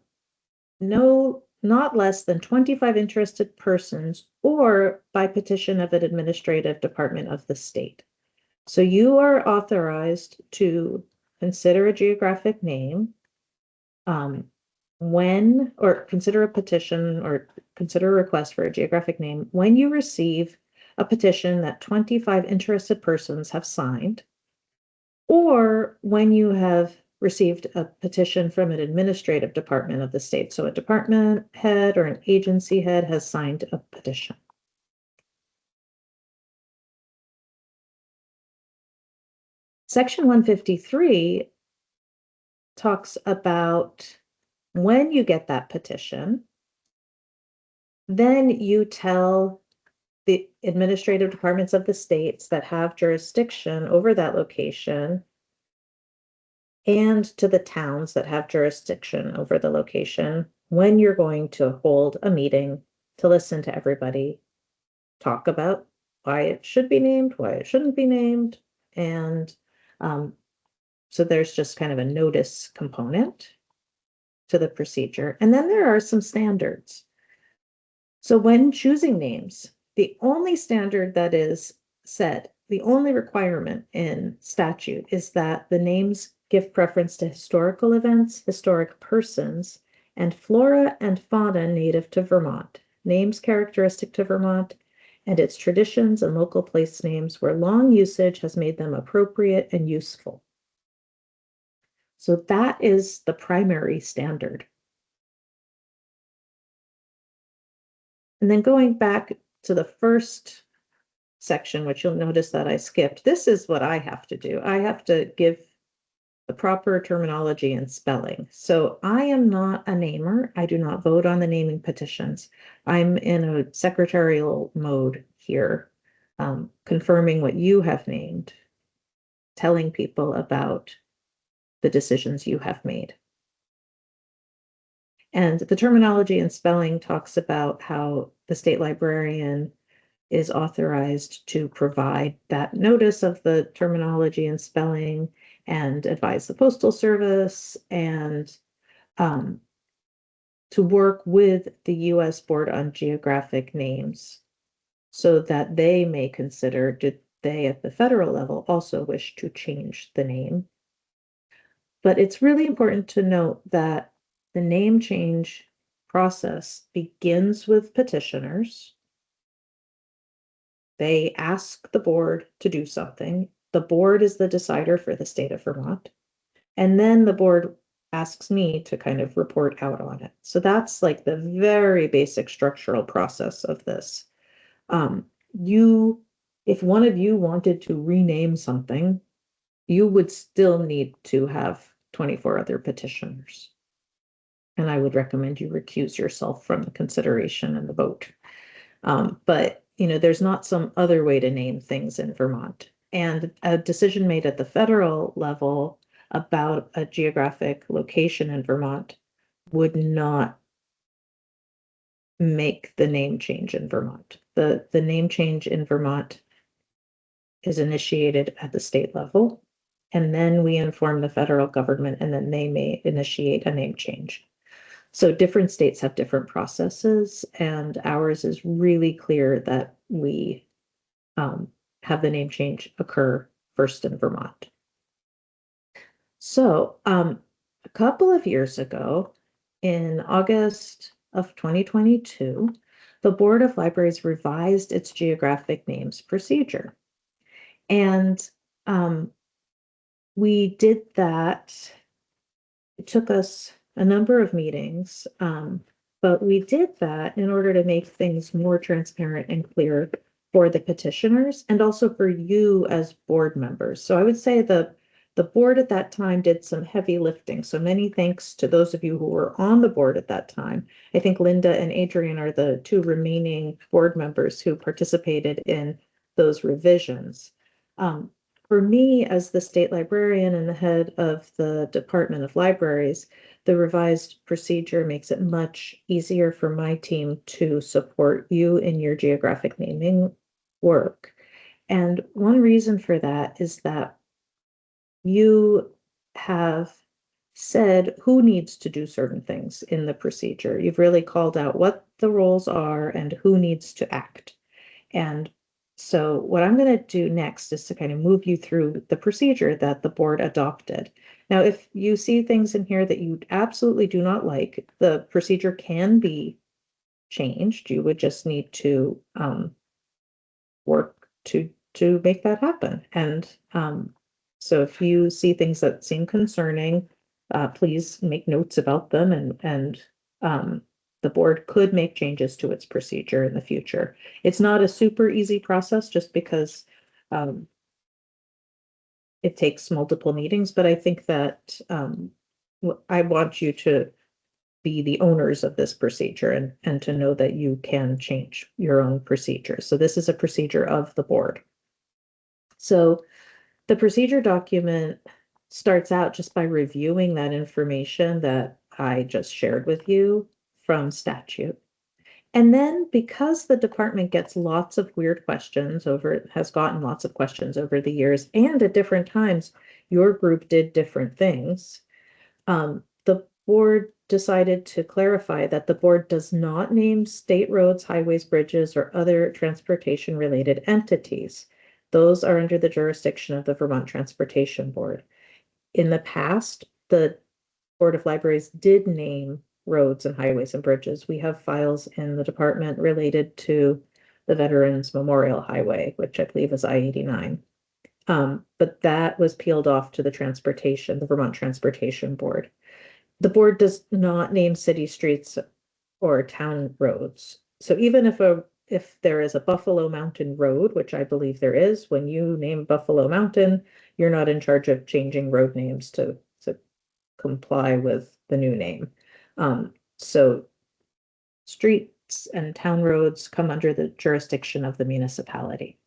not less than 25 interested persons or by petition of an administrative department of the state. So you are authorized to consider a geographic name or consider a petition or consider a request for a geographic name when you receive a petition that 25 interested persons have signed, or when you have received a petition from an administrative department of the state. So a department head or an agency head has signed a petition. Section 153 talks about when you get that petition, then you tell the administrative departments of the states that have jurisdiction over that location and to the towns that have jurisdiction over the location when you're going to hold a meeting to listen to everybody talk about why it should be named, why it shouldn't be named. And so there's just kind of a notice component to the procedure. And then there are some standards. So when choosing names, the only standard that is set, the only requirement in statute is that the names give preference to historical events, historic persons, and flora and fauna native to Vermont, names characteristic to Vermont, and its traditions and local place names where long usage has made them appropriate and useful. So that is the primary standard. And then going back to the first section, which you'll notice that I skipped, this is what I have to do. I have to give the proper terminology and spelling. So I am not a namer. I do not vote on the naming petitions. I'm in a secretarial mode here, confirming what you have named, telling people about the decisions you have made. And the terminology and spelling talks about how the state librarian is authorized to provide that notice of the terminology and spelling and advise the Postal Service and to work with the U.S. Board on Geographic Names so that they may consider, did they at the federal level also wish to change the name? But it's really important to note that the name change process begins with petitioners. They ask the board to do something. The board is the decider for the state of Vermont. And then the board asks me to kind of report out on it. So that's like the very basic structural process of this. If one of you wanted to rename something, you would still need to have 24 other petitioners. And I would recommend you recuse yourself from the consideration and the vote. But there's not some other way to name things in Vermont. And a decision made at the federal level about a geographic location in Vermont would not make the name change in Vermont. The name change in Vermont is initiated at the state level, and then we inform the federal government, and then they may initiate a name change. So different states have different processes, and ours is really clear that we have the name change occur first in Vermont. So, a couple of years ago, in August of 2022, the Board of Libraries revised its geographic names procedure. And we did that. It took us a number of meetings, but we did that in order to make things more transparent and clear for the petitioners and also for you as board members. So I would say the board at that time did some heavy lifting. So many thanks to those of you who were on the board at that time. I think Linda and Adrian are the two remaining board members who participated in those revisions. For me, as the state librarian and the head of the Department of Libraries, the revised procedure makes it much easier for my team to support you in your geographic naming work. And one reason for that is that you have said who needs to do certain things in the procedure. You've really called out what the roles are and who needs to act. And so what I'm going to do next is to kind of move you through the procedure that the board adopted. Now, if you see things in here that you absolutely do not like, the procedure can be changed. You would just need to work to make that happen. And so if you see things that seem concerning, please make notes about them, and the board could make changes to its procedure in the future. It's not a super easy process just because it takes multiple meetings, but I think that I want you to be the owners of this procedure and to know that you can change your own procedure. So this is a procedure of the board. So the procedure document starts out just by reviewing that information that I just shared with you from statute. And then because the department gets lots of weird questions has gotten lots of questions over the years, and at different times, your group did different things. The board decided to clarify that the board does not name state roads, highways, bridges, or other transportation related entities. Those are under the jurisdiction of the Vermont Transportation Board. In the past, the Board of Libraries did name roads and highways and bridges. We have files in the department related to the Veterans Memorial Highway, which I believe is I-89. But that was peeled off to the Vermont Transportation Board. The board does not name city streets or town roads. So even if there is a Buffalo Mountain Road, which I believe there is, when you name Buffalo Mountain, you're not in charge of changing road names to comply with the new name. So streets and town roads come under the jurisdiction of the municipality.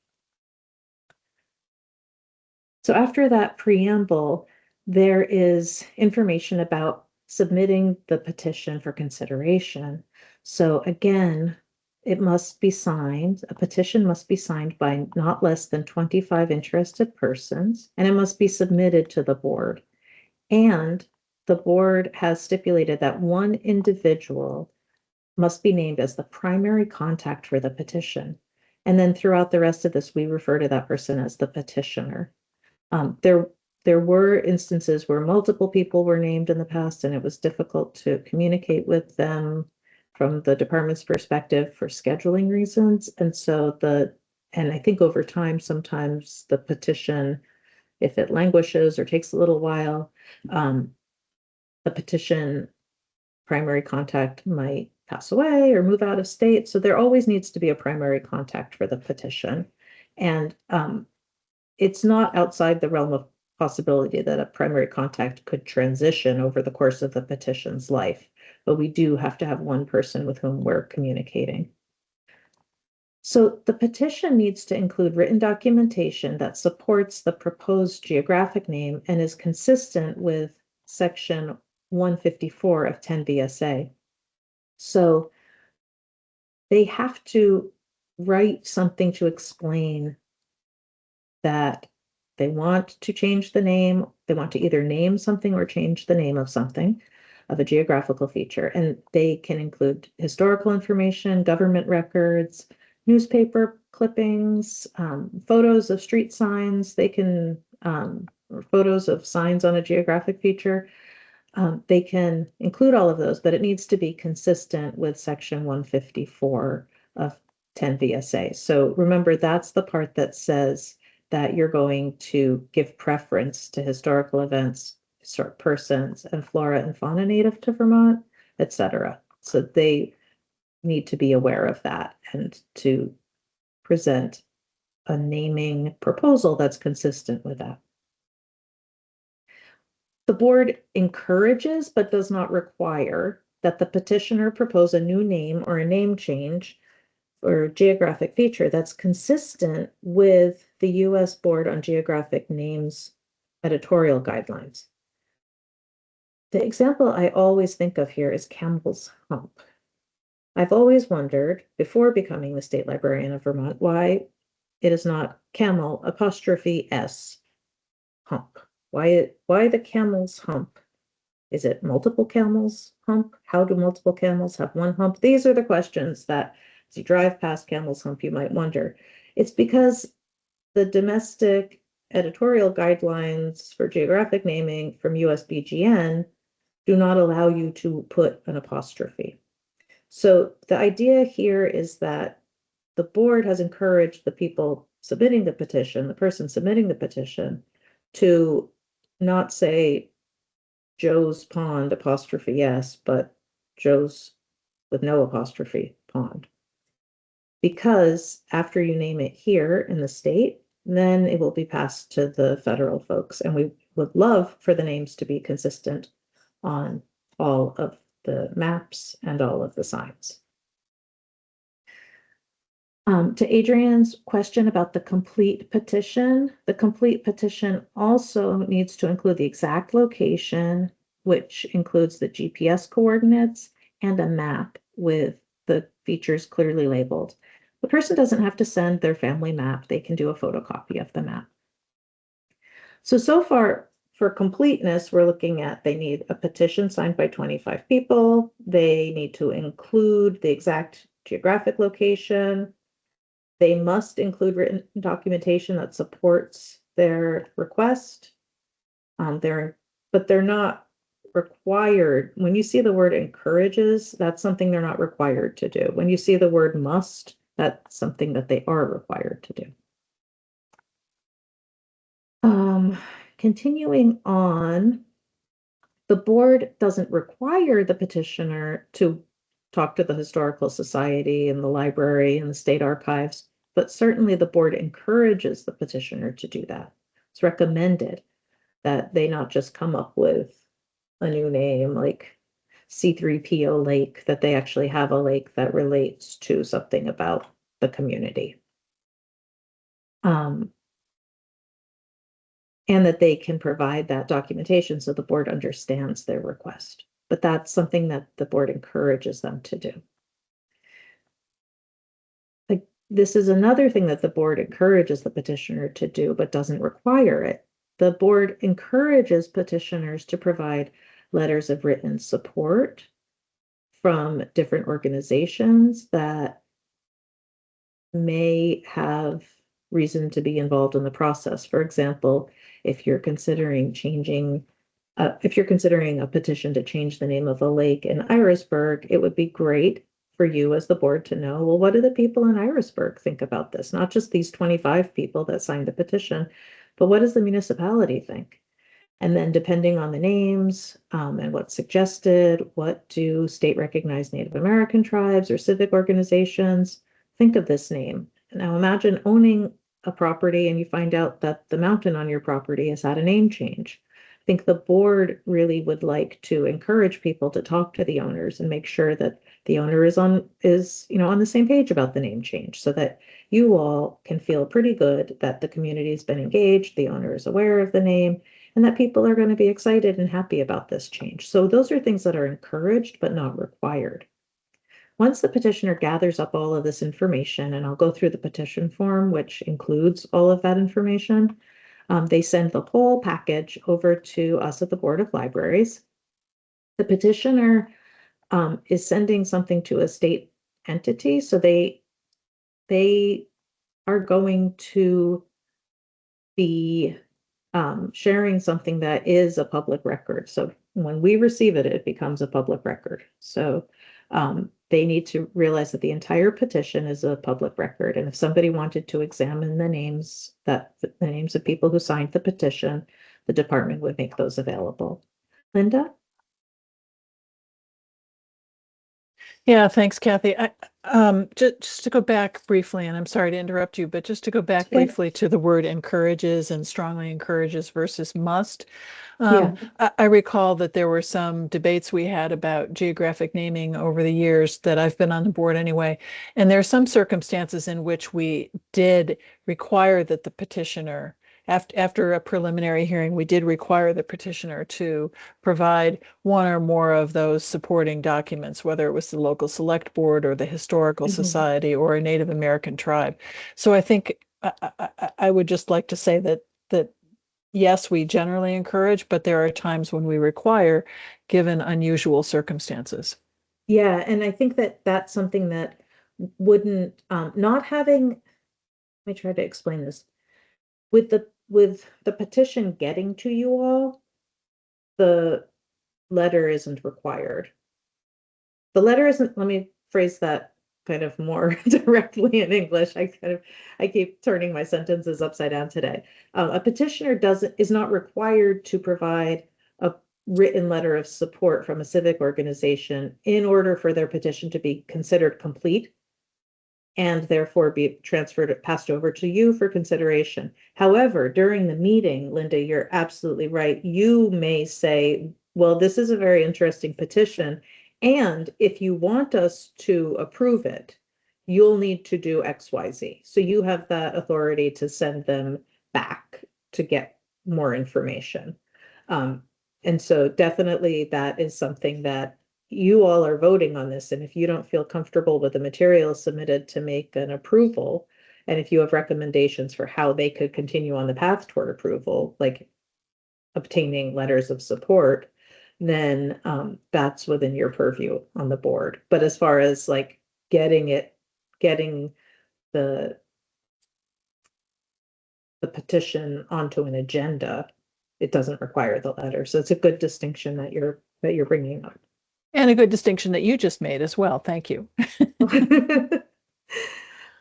So after that preamble, there is information about submitting the petition for consideration. So again, it must be signed. A petition must be signed by not less than 25 interested persons, and it must be submitted to the board. And the board has stipulated that one individual must be named as the primary contact for the petition. And then throughout the rest of this, we refer to that person as the petitioner. There were instances where multiple people were named in the past, and it was difficult to communicate with them from the department's perspective for scheduling reasons. And so and I think over time, sometimes the petition, if it languishes or takes a little while, the petition primary contact might pass away or move out of state. So there always needs to be a primary contact for the petition. And it's not outside the realm of possibility that a primary contact could transition over the course of the petition's life, but we do have to have one person with whom we're communicating. So the petition needs to include written documentation that supports the proposed geographic name and is consistent with section 154 of 10 VSA. So they have to write something to explain that they want to change the name. They want to either name something or change the name of something, of a geographical feature. And they can include historical information, government records, newspaper clippings, photos of street signs. They can, or photos of signs on a geographic feature. They can include all of those, but it needs to be consistent with section 154 of 10 VSA. So remember, that's the part that says that you're going to give preference to historical events, historic persons, and flora and fauna native to Vermont, etc. So they need to be aware of that and to present a naming proposal that's consistent with that. The board encourages but does not require that the petitioner propose a new name or a name change or geographic feature that's consistent with the U.S. Board on Geographic Names editorial guidelines. The example I always think of here is Campbell's Hump. I've always wondered, before becoming the state librarian of Vermont, why it is not camel apostrophe S hump. Why the camel's hump? Is it multiple camels hump? How do multiple camels have one hump? These are the questions that as you drive past Camel's Hump, you might wonder. It's because the domestic editorial guidelines for geographic naming from USBGN do not allow you to put an apostrophe. So the idea here is that the board has encouraged the people submitting the petition, the person submitting the petition, to not say Joe's Pond apostrophe S, but Joe's with no apostrophe pond. Because after you name it here in the state, then it will be passed to the federal folks. And we would love for the names to be consistent on all of the maps and all of the signs. To Adrian's question about the complete petition also needs to include the exact location, which includes the GPS coordinates and a map with the features clearly labeled. The person doesn't have to send their family map. They can do a photocopy of the map. So far, for completeness, we're looking at they need a petition signed by 25 people. They need to include the exact geographic location. They must include written documentation that supports their request. But they're not required. When you see the word encourages, that's something they're not required to do. When you see the word must, that's something that they are required to do. Continuing on, the board doesn't require the petitioner to talk to the Historical Society and the library and the state archives, but certainly the board encourages the petitioner to do that. It's recommended that they not just come up with a new name like C3PO Lake, that they actually have a lake that relates to something about the community. And that they can provide that documentation so the board understands their request. But that's something that the board encourages them to do. Like, this is another thing that the board encourages the petitioner to do, but doesn't require it. The board encourages petitioners to provide letters of written support from different organizations that may have reason to be involved in the process. For example, if you're considering a petition to change the name of a lake in Irisburg, it would be great for you as the board to know, well, what do the people in Irisburg think about this? Not just these 25 people that signed the petition, but what does the municipality think? And then depending on the names and what's suggested, what do state recognized Native American tribes or civic organizations think of this name? Now imagine owning a property and you find out that the mountain on your property has had a name change. I think the board really would like to encourage people to talk to the owners and make sure that the owner is on the same page about the name change, so that you all can feel pretty good that the community has been engaged, the owner is aware of the name, and that people are going to be excited and happy about this change. So those are things that are encouraged but not required. Once the petitioner gathers up all of this information, and I'll go through the petition form, which includes all of that information, they send the whole package over to us at the Board of Libraries. The petitioner is sending something to a state entity, so they they are going to be sharing something that is a public record. So when we receive it, it becomes a public record. So they need to realize that the entire petition is a public record. And if somebody wanted to examine the names of people who signed the petition, the department would make those available. Linda? Yeah, thanks, Kathy. Just to go back briefly, and I'm sorry to interrupt you, but just to go back Okay. briefly to the word encourages and strongly encourages versus must. Yeah. I recall that there were some debates we had about geographic naming over the years that I've been on the board anyway. And there are some circumstances in which we did require that the petitioner, after a preliminary hearing, we did require the petitioner to provide one or more of those supporting documents, whether it was the local select board or the historical society or a Native American tribe. So I think I would just like to say that yes, we generally encourage, but there are times when we require, given unusual circumstances. Yeah, and I think that that's something that wouldn't not having, let me try to explain this. With the petition getting to you all, the letter isn't required. The letter isn't, let me phrase that kind of more directly in English. I keep turning my sentences upside down today. A petitioner is not required to provide a written letter of support from a civic organization in order for their petition to be considered complete and therefore be passed over to you for consideration. However, during the meeting, Linda, you're absolutely right. You may say, well, this is a very interesting petition, and if you want us to approve it, you'll need to do XYZ. So you have that authority to send them back to get more information. And so definitely that is something that you all are voting on this, and if you don't feel comfortable with the materials submitted to make an approval, and if you have recommendations for how they could continue on the path toward approval, like obtaining letters of support, then that's within your purview on the board. But as far as like getting the petition onto an agenda, it doesn't require the letter. So it's a good distinction that you're bringing up. And a good distinction that you just made as well. Thank you.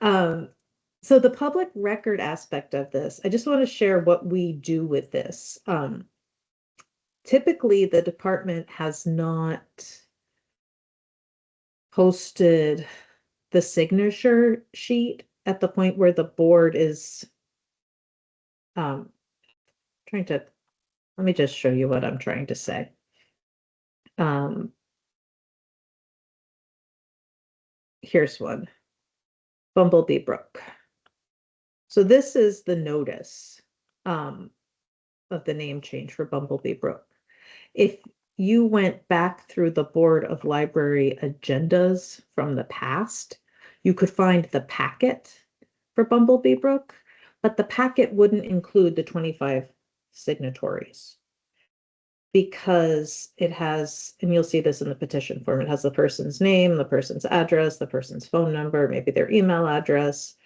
So the public record aspect of this, I just want to share what we do with this. Typically, the department has not posted the signature sheet at the point where the board is let me just show you what I'm trying to say. Here's one. Bumblebee Brook. So this is the notice of the name change for Bumblebee Brook. If you went back through the Board of Library agendas from the past, you could find the packet for Bumblebee Brook, but the packet wouldn't include the 25 signatories because it has, and you'll see this in the petition form, it has the person's name, the person's address, the person's phone number, maybe their email address.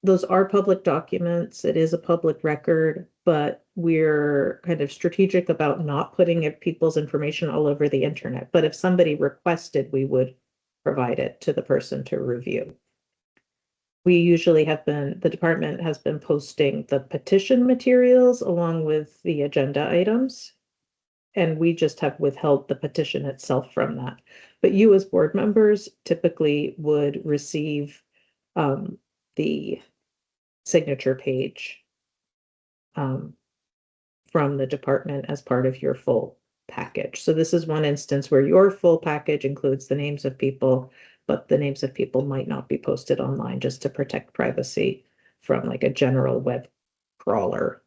Those are public documents. It is a public record, but we're kind of strategic about not putting people's information all over the internet. But if somebody requested, we would provide it to the person to review. We usually the department has been posting the petition materials along with the agenda items. And we just have withheld the petition itself from that. But you as board members typically would receive the signature page from the department as part of your full package. So this is one instance where your full package includes the names of people, but the names of people might not be posted online just to protect privacy from like a general web crawler.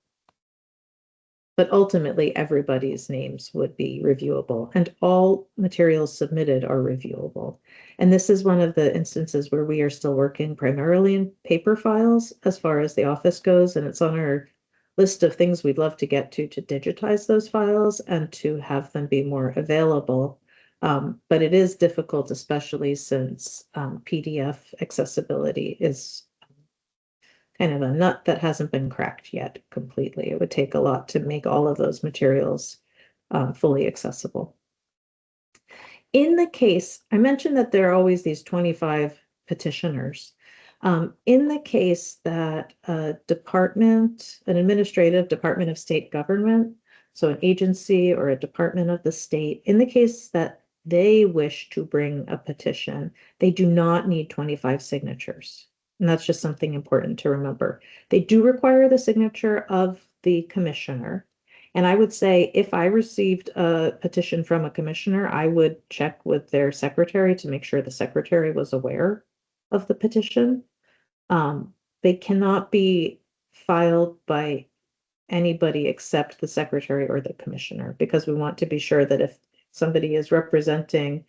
But ultimately, everybody's names would be reviewable, and all materials submitted are reviewable. And this is one of the instances where we are still working primarily in paper files as far as the office goes, and it's on our list of things we'd love to get to digitize those files and to have them be more available. But it is difficult, especially since PDF accessibility is kind of a nut that hasn't been cracked yet completely. It would take a lot to make all of those materials fully accessible. In the case, I mentioned that there are always these 25 petitioners. In the case that a department, an administrative department of state government, so an agency or a department of the state, in the case that they wish to bring a petition, they do not need 25 signatures. And that's just something important to remember. They do require the signature of the commissioner. And I would say if I received a petition from a commissioner, I would check with their secretary to make sure the secretary was aware of the petition. They cannot be filed by anybody except the secretary or the commissioner, because we want to be sure that if somebody is representing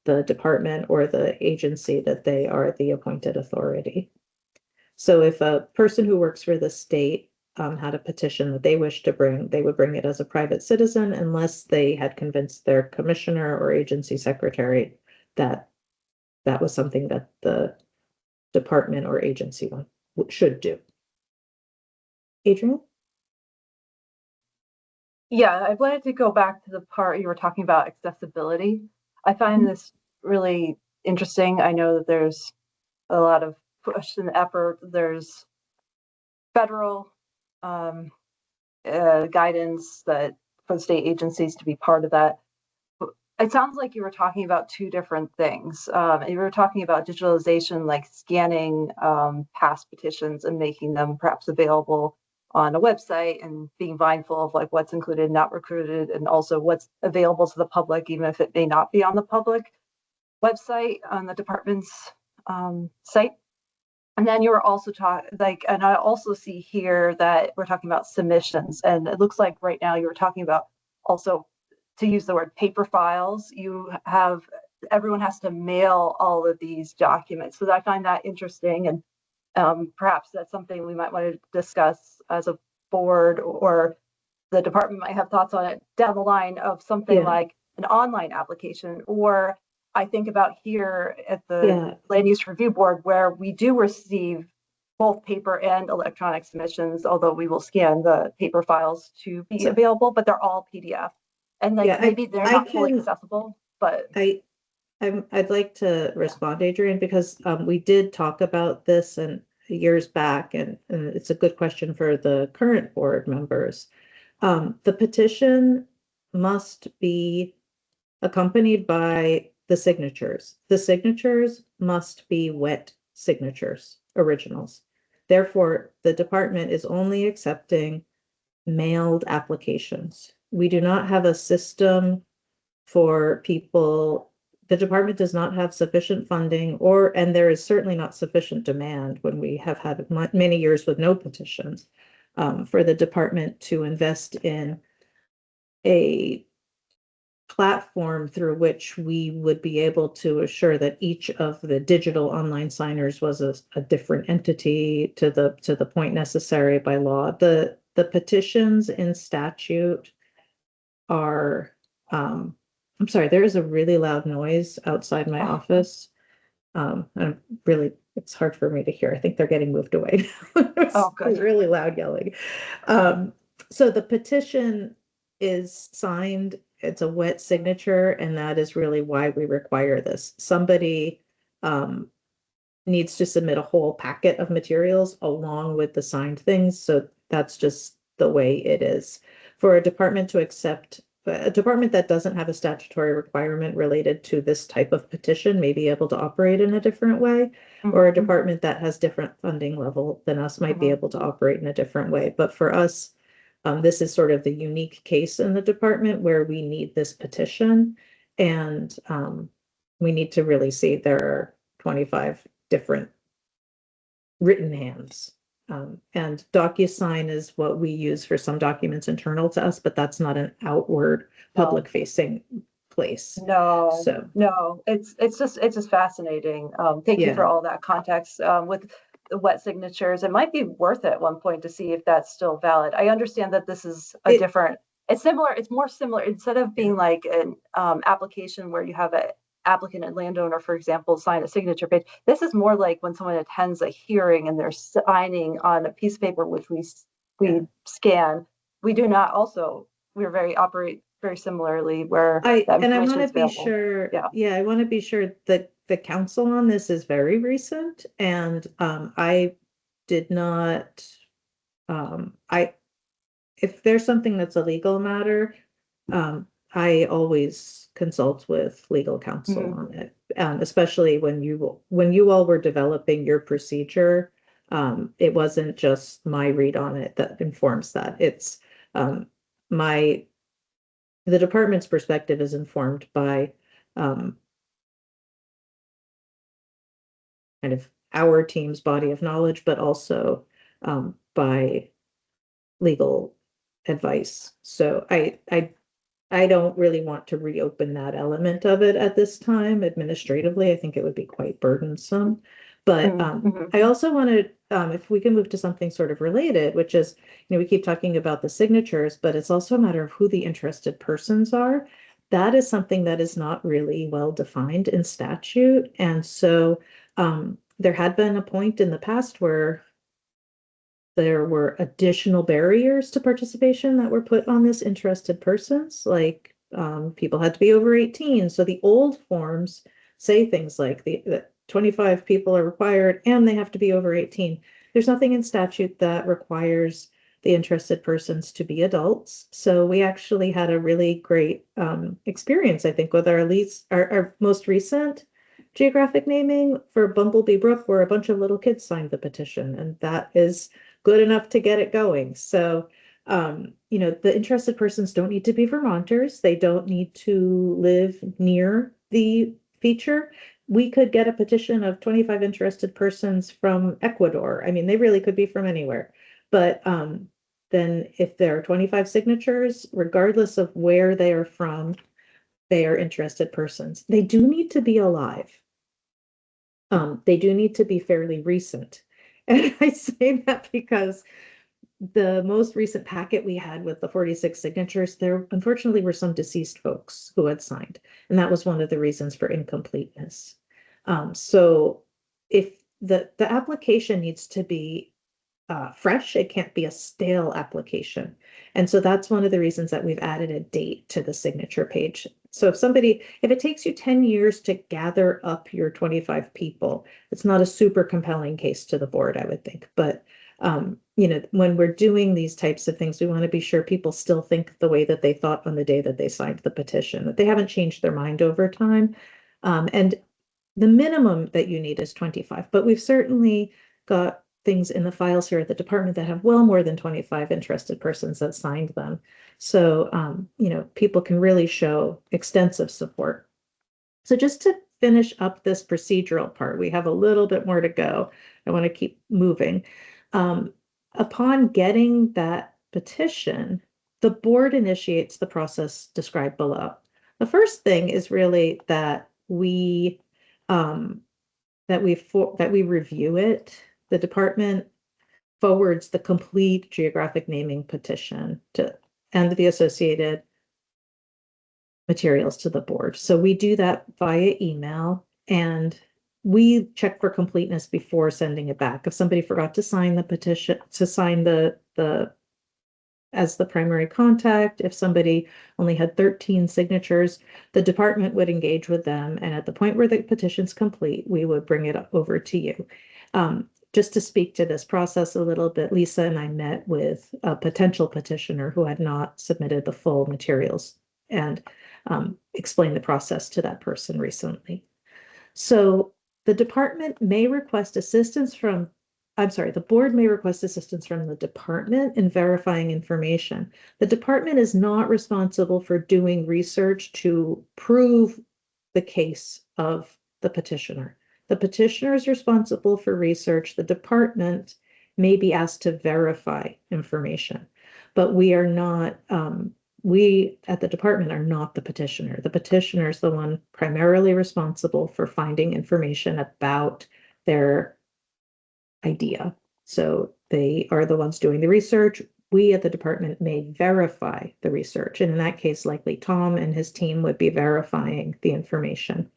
the department or the agency, that they are the appointed authority. So if a person who works for the state had a petition that they wish to bring, they would bring it as a private citizen unless they had convinced their commissioner or agency secretary that that was something that the department or agency should do. Adrian? Yeah, I wanted to go back to the part you were talking about accessibility. I find this really interesting. I know that there's a lot of push and effort. There's federal guidance that for the state agencies to be part of that. It sounds like you were talking about two different things. You were talking about digitalization, like scanning past petitions and making them perhaps available on a website, and being mindful of like what's included, not recruited, and also what's available to the public, even if it may not be on the public website on the department's site. And then you were also talking and I also see here that we're talking about submissions, and it looks like right now you were talking about also, to use the word paper files, everyone has to mail all of these documents. So I find that interesting, and perhaps that's something we might want to discuss as a board, or the department might have thoughts on it down the line of something like an online application. Or I think about here at the Land Use Review Board, where we do receive both paper and electronic submissions, although we will scan the paper files to be available, but they're all PDF. And maybe they're not fully accessible, but I'd like to respond, Adrian, because we did talk about this and years back, and it's a good question for the current board members. The petition must be accompanied by the signatures. The signatures must be wet signatures, originals. Therefore, the department is only accepting mailed applications. We do not have a system for people. The department does not have sufficient funding, and there is certainly not sufficient demand when we have had many years with no petitions, for the department to invest in a platform through which we would be able to assure that each of the digital online signers was a different entity to the point necessary by law. The petitions in statute are, I'm sorry, there is a really loud noise outside my office. It's hard for me to hear. I think they're getting moved away. It's really loud yelling. So the petition is signed, it's a wet signature, and that is really why we require this. Somebody needs to submit a whole packet of materials along with the signed things. So that's just the way it is. For a department to accept, a department that doesn't have a statutory requirement related to this type of petition may be able to operate in a different way, or a department that has different funding level than us might be able to operate in a different way. But for us, this is sort of the unique case in the department where we need this petition, and we need to really see there are 25 different written hands. And DocuSign is what we use for some documents internal to us, but that's not an outward public facing place. No, So no, it's just fascinating. Thank you for all that context. With the wet signatures, it might be worth it at one point to see if that's still valid. I understand that this is a different It's similar, it's more similar, instead of being like an application where you have a applicant and landowner, for example, sign a signature page. This is more like when someone attends a hearing and they're signing on a piece of paper, which we scan. We do not also, we're operate very similarly where that I information want is to be available. sure, Yeah. yeah, I want to be sure that the council on this is very recent and I did not, if there's something that's a legal matter, I always consult with legal counsel Mhm. on it. Especially when you all were developing your procedure, it wasn't just my read on it that informs that. It's my the department's perspective is informed by um, kind of our team's body of knowledge, but also by legal advice. So I don't really want to reopen that element of it at this time administratively. I think it would be quite burdensome. But Mhm. I also wanted, if we can move to something sort of related, which is, we keep talking about the signatures, but it's also a matter of who the interested persons are. That is something that is not really well defined in statute. And so there had been a point in the past where there were additional barriers to participation that were put on this interested persons, like people had to be over 18. So the old forms say things like that 25 people are required and they have to be over 18. There's nothing in statute that requires the interested persons to be adults. So we actually had a really great experience, I think, with our most recent geographic naming for Bumblebee Brook, where a bunch of little kids signed the petition, and that is good enough to get it going. So, the interested persons don't need to be Vermonters. They don't need to live near the feature. We could get a petition of 25 interested persons from Ecuador. I mean, they really could be from anywhere. But then if there are 25 signatures, regardless of where they are from, they are interested persons. They do need to be alive. They do need to be fairly recent. And I say that because the most recent packet we had with the 46 signatures, there unfortunately were some deceased folks who had signed, and that was one of the reasons for incompleteness. So if the application needs to be fresh, it can't be a stale application. And so that's one of the reasons that we've added a date to the signature page. So if it takes you 10 years to gather up your 25 people, it's not a super compelling case to the board, I would think. But when we're doing these types of things, we want to be sure people still think the way that they thought on the day that they signed the petition, that they haven't changed their mind over time. And the minimum that you need is 25, but we've certainly got things in the files here at the department that have well more than 25 interested persons that signed them. So, people can really show extensive support. So just to finish up this procedural part, we have a little bit more to go. I want to keep moving. Upon getting that petition, the board initiates the process described below. The first thing is really that we that we review it. The department forwards the complete geographic naming petition and the associated materials to the board. So we do that via email, and we check for completeness before sending it back. If somebody forgot to sign the petition, to sign the as the primary contact, if somebody only had 13 signatures, the department would engage with them. And at the point where the petition's complete, we would bring it over to you. Just to speak to this process a little bit, Lisa and I met with a potential petitioner who had not submitted the full materials and explained the process to that person recently. So the department may request assistance from the board may request assistance from the department in verifying information. The department is not responsible for doing research to prove the case of the petitioner. The petitioner is responsible for research. The department may be asked to verify information, but we are not, we at the department are not the petitioner. The petitioner is the one primarily responsible for finding information about their idea. So they are the ones doing the research. we at the department may verify the research. And in that case, likely Tom and his team would be verifying the information.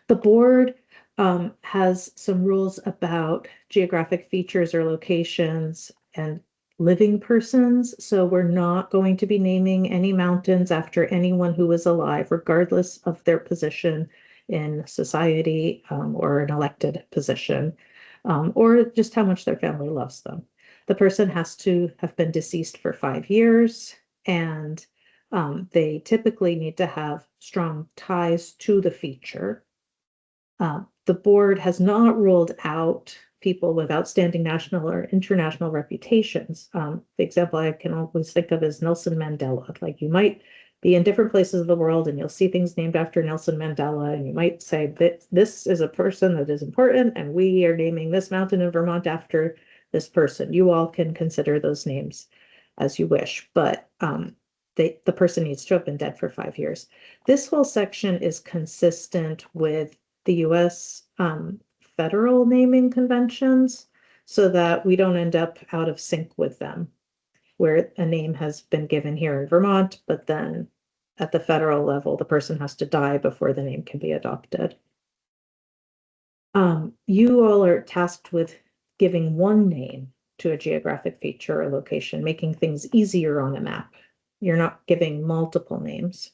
The board has some rules about geographic features or locations and living persons. So we're not going to be naming any mountains after anyone who was alive, regardless of their position in society or an elected position, or just how much their family loves them. The person has to have been deceased for 5 years, and they typically need to have strong ties to the feature. The board has not ruled out people with outstanding national or international reputations. The example I can always think of is Nelson Mandela. Like, you might be in different places of the world and you'll see things named after Nelson Mandela, and you might say that this is a person that is important and we are naming this mountain in Vermont after this person. You all can consider those names as you wish, but the person needs to have been dead for 5 years. This whole section is consistent with the US federal naming conventions, so that we don't end up out of sync with them, where a name has been given here in Vermont, but then at the federal level, the person has to die before the name can be adopted. You all are tasked with giving one name to a geographic feature or location, making things easier on a map. You're not giving multiple names.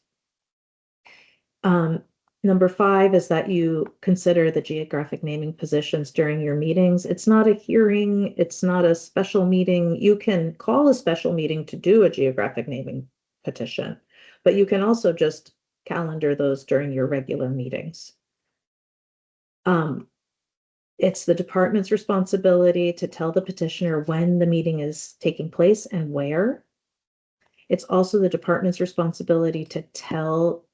Number 5 is that you consider the geographic naming positions during your meetings. It's not a hearing, it's not a special meeting. You can call a special meeting to do a geographic naming petition, but you can also just calendar those during your regular meetings. It's the department's responsibility to tell the petitioner when the meeting is taking place and where. It's also the department's responsibility to tell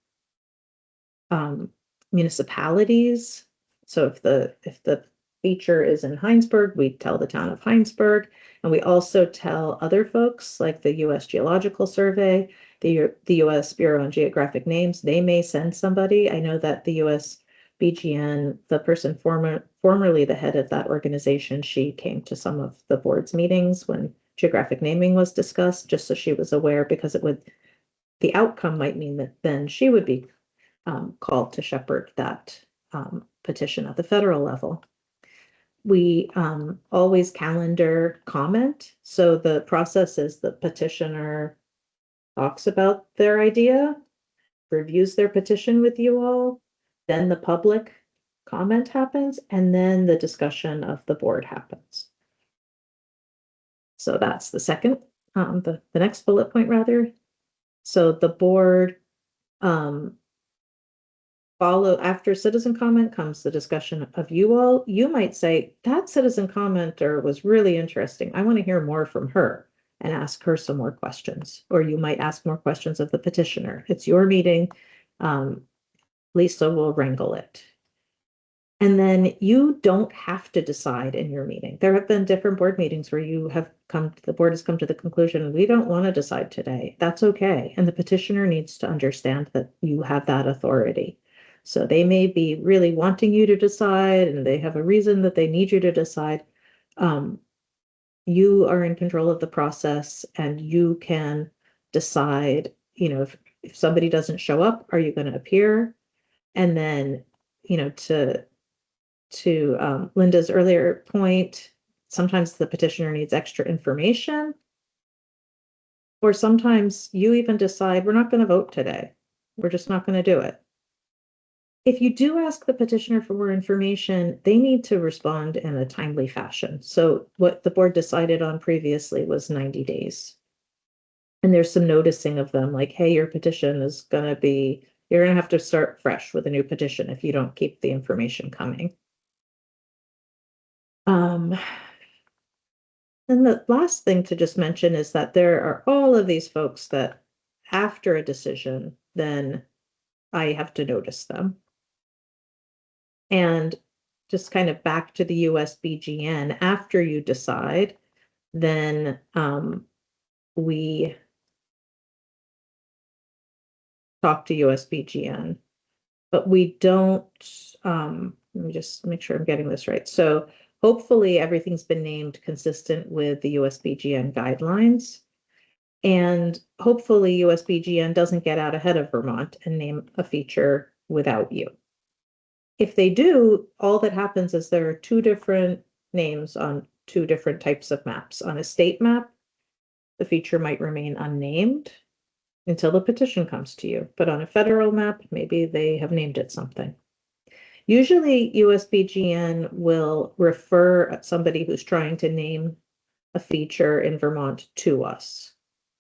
municipalities. So if the feature is in Heinsberg, we tell the town of Heinsberg, and we also tell other folks like the U.S. Geological Survey, the U.S. Bureau on Geographic Names. They may send somebody. I know that the U.S. BGN, the person formerly the head of that organization, she came to some of the board's meetings when geographic naming was discussed, just so she was aware, because the outcome might mean that then she would be called to shepherd that petition at the federal level. We always calendar comment. So the process is the petitioner talks about their idea, reviews their petition with you all, then the public comment happens, and then the discussion of the board happens. So that's the second, the next bullet point rather. So the board follow after citizen comment comes the discussion of you all. You might say that citizen commenter was really interesting. I want to hear more from her and ask her some more questions. Or you might ask more questions of the petitioner. It's your meeting. Lisa will wrangle it. And then you don't have to decide in your meeting. There have been different board meetings where the board has come to the conclusion, we don't want to decide today. That's okay. And the petitioner needs to understand that you have that authority. So they may be really wanting you to decide, and they have a reason that they need you to decide. You are in control of the process, and you can decide, if somebody doesn't show up, are you going to appear? And then, to Linda's earlier point, sometimes the petitioner needs extra information, or sometimes you even decide we're not going to vote today. We're just not going to do it. If you do ask the petitioner for more information, they need to respond in a timely fashion. So what the board decided on previously was 90 days. And there's some noticing of them, like, hey, your petition is going to be, you're going to have to start fresh with a new petition if you don't keep the information coming. And the last thing to just mention is that there are all of these folks that after a decision, then I have to notice them. And just kind of back to the US BGN, after you decide, then we talk to US BGN, but we don't, let me just make sure I'm getting this right. So hopefully everything's been named consistent with the USBGN guidelines. And hopefully USBGN doesn't get out ahead of Vermont and name a feature without you. If they do, all that happens is there are two different names on two different types of maps. On a state map, the feature might remain unnamed until the petition comes to you. But on a federal map, maybe they have named it something. Usually USBGN will refer somebody who's trying to name a feature in Vermont to us.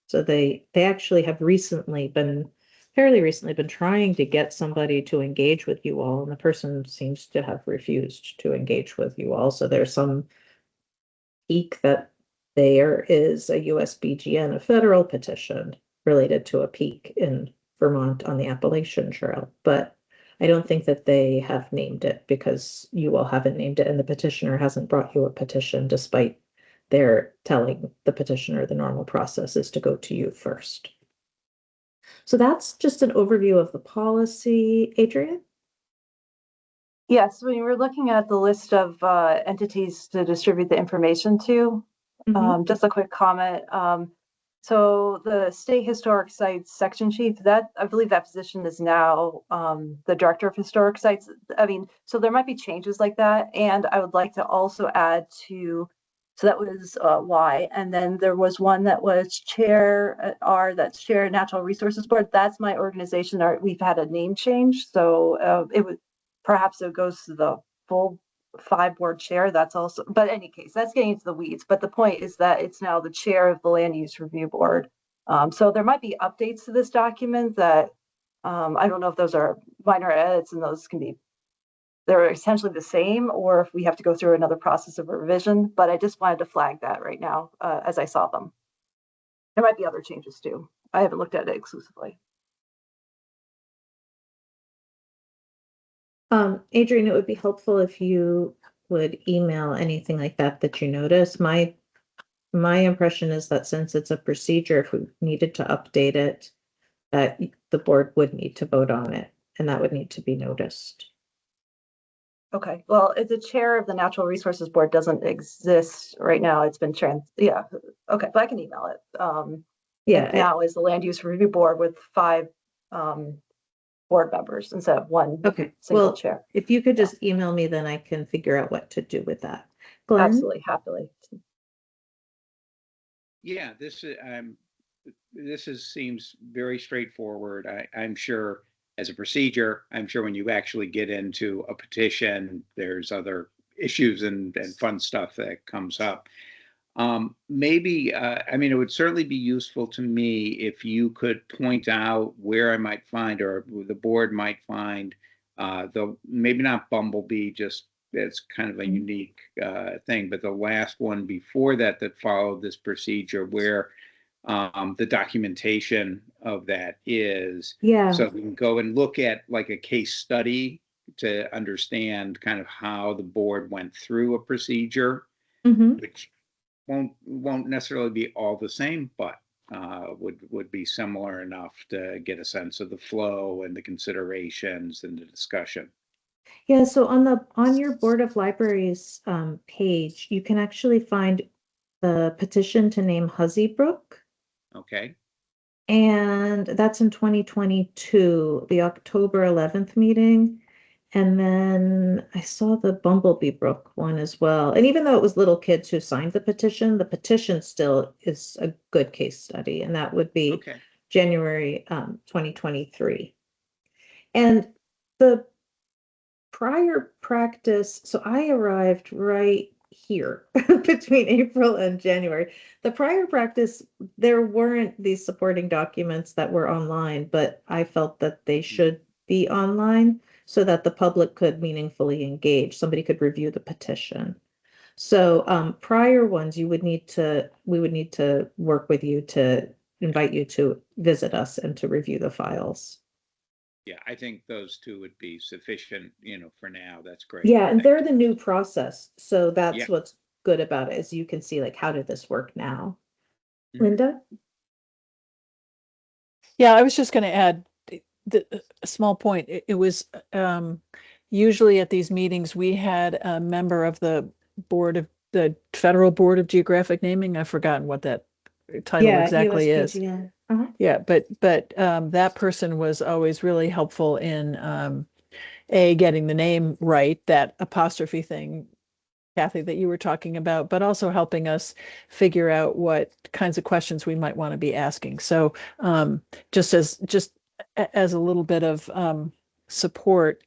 So they actually have fairly recently been trying to get somebody to engage with you all, and the person seems to have refused to engage with you all. So there's some peak that there is a USBGN, a federal petition related to a peak in Vermont on the Appalachian Trail. But I don't think that they have named it because you all haven't named it and the petitioner hasn't brought you a petition, despite their telling the petitioner the normal process is to go to you first. So that's just an overview of the policy. Adrian? Yes, when you were looking at the list of entities to distribute the information to, just a quick comment. So the State Historic Sites Section Chief, that I believe that position is now the Director of Historic Sites. I mean, so there might be changes like that. And I would like to also add to, so that was Y. And then there was one that was Chair R, that's Chair Natural Resources Board. That's my organization. We've had a name change. So it would, perhaps it goes to the full 5-board chair. That's also, but in any case, that's getting into the weeds. But the point is that it's now the chair of the Land Use Review Board. So there might be updates to this document that I don't know if those are minor edits and those can be, they're essentially the same, or if we have to go through another process of revision. But I just wanted to flag that right now as I saw them. There might be other changes too. I haven't looked at it exclusively. Adrian, it would be helpful if you would email anything like that you notice. My impression is that since it's a procedure, if we needed to update it, that the board would need to vote on it, and that would need to be noticed. Okay, well, the chair of the Natural Resources Board doesn't exist right now. It's been yeah. Okay, but I can email it. Yeah, now is the Land Use Review Board with 5 board members instead of one okay. single Well, chair. if you could just email me, then I can figure out what to do with that. Glenn? Absolutely, happily. Yeah, seems very straightforward. I'm sure as a procedure, I'm sure when you actually get into a petition, there's other issues and fun stuff that comes up. Maybe, I mean, it would certainly be useful to me if you could point out where I might find, or the board might find, maybe not Bumblebee, just it's kind of a unique thing, but the last one before that followed this procedure, where the documentation of that is. Yeah. So we can go and look at like a case study to understand kind of how the board went through a procedure, which won't necessarily be all the same, but would be similar enough to get a sense of the flow and the considerations and the discussion. Yeah, so on your Board of Libraries page, you can actually find the petition to name Huzzy Brook. Okay. And that's in 2022, the October 11th meeting. And then I saw the Bumblebee Brook one as well. And even though it was little kids who signed the petition still is a good case study. And that would be January 2023. And the prior practice, so I arrived right here between April and January. The prior practice, there weren't these supporting documents that were online, but I felt that they should be online so that the public could meaningfully engage. Somebody could review the petition. So prior ones, we would need to work with you to invite you to visit us and to review the files. Yeah, I think those two would be sufficient, for now. That's great. Yeah, and they're the new process. So that's Yeah. what's good about it, is you can see like, how did this work now? Linda? Yeah, I was just going to add a small point. It was usually at these meetings, we had a member of the the Federal Board of Geographic Naming. I've forgotten what that title Yeah, exactly is. USPGN. Uh-huh. Yeah, but that person was always really helpful in getting the name right, that apostrophe thing, Kathy, that you were talking about, but also helping us figure out what kinds of questions we might want to be asking. So just as a little bit of support,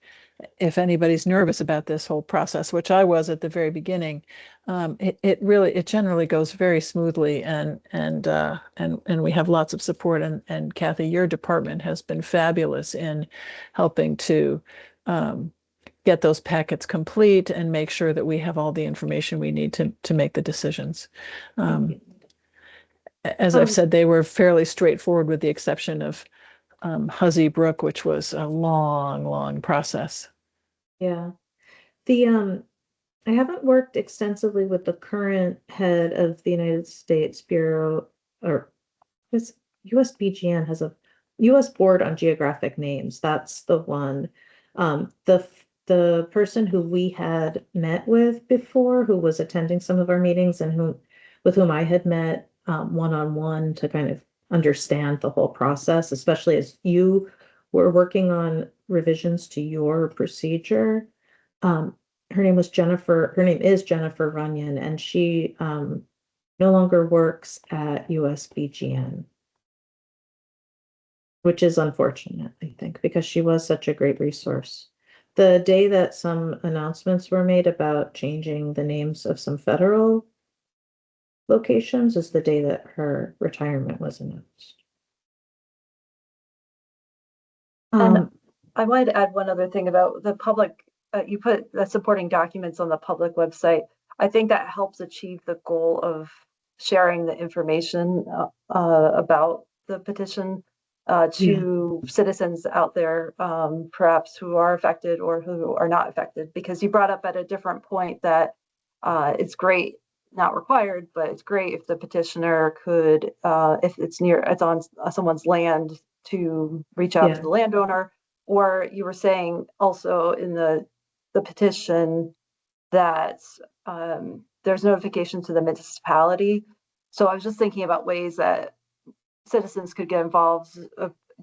if anybody's nervous about this whole process, which I was at the very beginning, it generally goes very smoothly, and we have lots of support. And Kathy, your department has been fabulous in helping to get those packets complete and make sure that we have all the information we need to make the decisions. As I've said, they were fairly straightforward with the exception of Huzzy Brook, which was a long process. Yeah. I haven't worked extensively with the current head of the United States Bureau, or this USBGN has a US Board on Geographic Names. That's the one. The person who we had met with before, who was attending some of our meetings and with whom I had met one-on-one to kind of understand the whole process, especially as you were working on revisions to your procedure. Her name is Jennifer Runyon, and she no longer works at USBGN, which is unfortunate, I think, because she was such a great resource. The day that some announcements were made about changing the names of some federal locations is the day that her retirement was announced. And I wanted to add one other thing about the public. You put the supporting documents on the public website. I think that helps achieve the goal of sharing the information about the petition to citizens out there, perhaps who are affected or who are not affected. Because you brought up at a different point that it's great, not required, but it's great if the petitioner could, if it's on someone's land, to reach out to the landowner. Or you were saying also in the petition that there's notification to the municipality. So I was just thinking about ways that citizens could get involved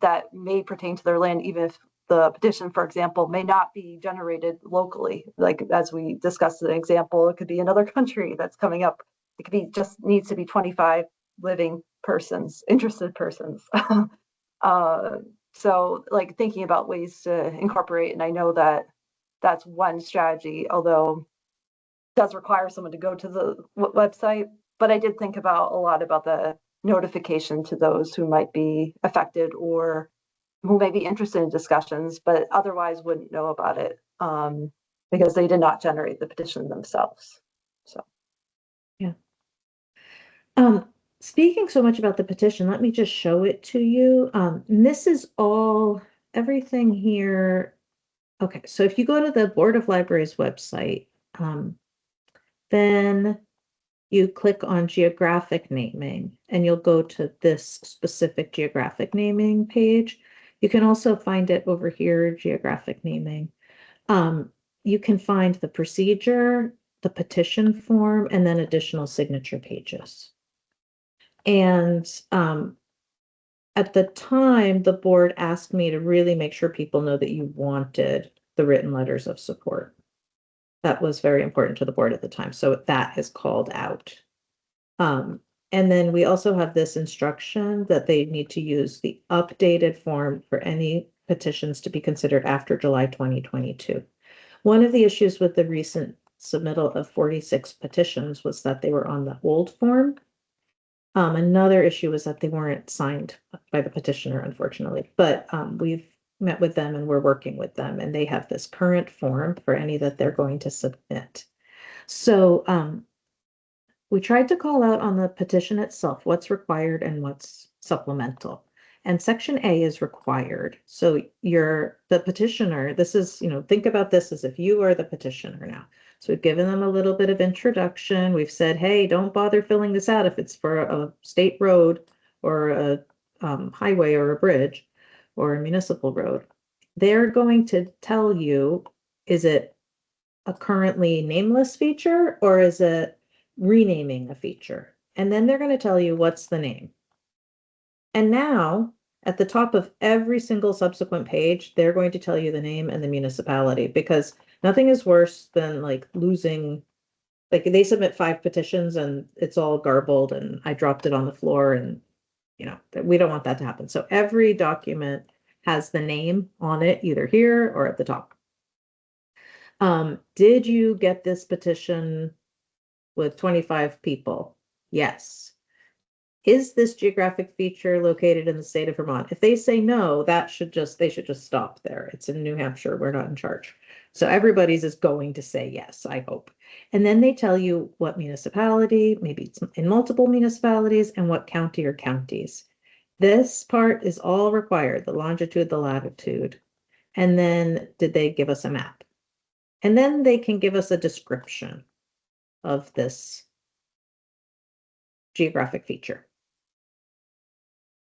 that may pertain to their land, even if the petition, for example, may not be generated locally. Like as we discussed an example, it could be another country that's coming up. It could be just needs to be 25 living persons, interested persons. So like thinking about ways to incorporate, and I know that that's one strategy, although it does require someone to go to the website. But I did think about a lot about the notification to those who might be affected or who may be interested in discussions, but otherwise wouldn't know about it because they did not generate the petition themselves. So, yeah. Speaking so much about the petition, let me just show it to you. And this is everything here. Okay, so if you go to the Board of Libraries website, then you click on geographic naming and you'll go to this specific geographic naming page. You can also find it over here, geographic naming. You can find the procedure, the petition form, and then additional signature pages. And at the time, the board asked me to really make sure people know that you wanted the written letters of support. That was very important to the board at the time. So that is called out. And then we also have this instruction that they need to use the updated form for any petitions to be considered after July 2022. One of the issues with the recent submittal of 46 petitions was that they were on the old form. Another issue was that they weren't signed by the petitioner, unfortunately, but we've met with them and we're working with them, and they have this current form for any that they're going to submit. So we tried to call out on the petition itself what's required and what's supplemental. And section A is required. So the petitioner, this is, think about this as if you are the petitioner now. So we've given them a little bit of introduction. We've said, hey, don't bother filling this out if it's for a state road or a highway or a bridge or a municipal road. They're going to tell you, is it a currently nameless feature or is it renaming a feature? And then they're going to tell you what's the name. And now at the top of every single subsequent page, they're going to tell you the name and the municipality, because nothing is worse than like losing, like they submit 5 petitions and it's all garbled and I dropped it on the floor, and we don't want that to happen. So every document has the name on it, either here or at the top. Did you get this petition with 25 people? Yes. Is this geographic feature located in the state of Vermont? If they say no, they should just stop there. It's in New Hampshire. We're not in charge. So everybody's is going to say yes, I hope. And then they tell you what municipality, maybe it's in multiple municipalities, and what county or counties. This part is all required, the longitude, the latitude. And then did they give us a map? And then they can give us a description of this geographic feature.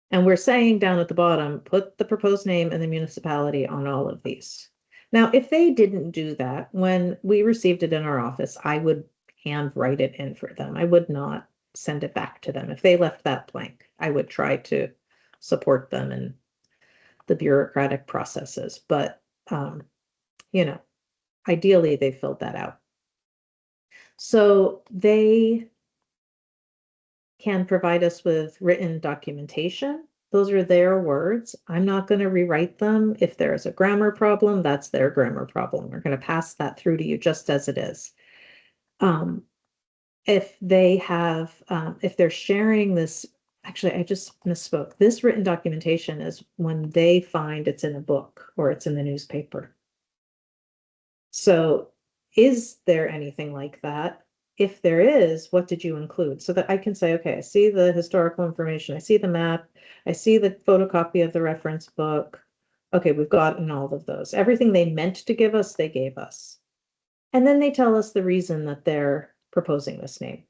And we're saying down at the bottom, put the proposed name and the municipality on all of these. Now, if they didn't do that, when we received it in our office, I would handwrite it in for them. I would not send it back to them. If they left that blank, I would try to support them in the bureaucratic processes. But, ideally, they filled that out. So they can provide us with written documentation. Those are their words. I'm not going to rewrite them. If there is a grammar problem, that's their grammar problem. We're going to pass that through to you just as it is. If they have, if they're sharing this, actually, I just misspoke. This written documentation is when they find it's in a book or it's in the newspaper. So is there anything like that? If there is, what did you include? So that I can say, okay, I see the historical information, I see the map, I see the photocopy of the reference book. Okay, we've gotten all of those. Everything they meant to give us, they gave us. And then they tell us the reason that they're proposing this name.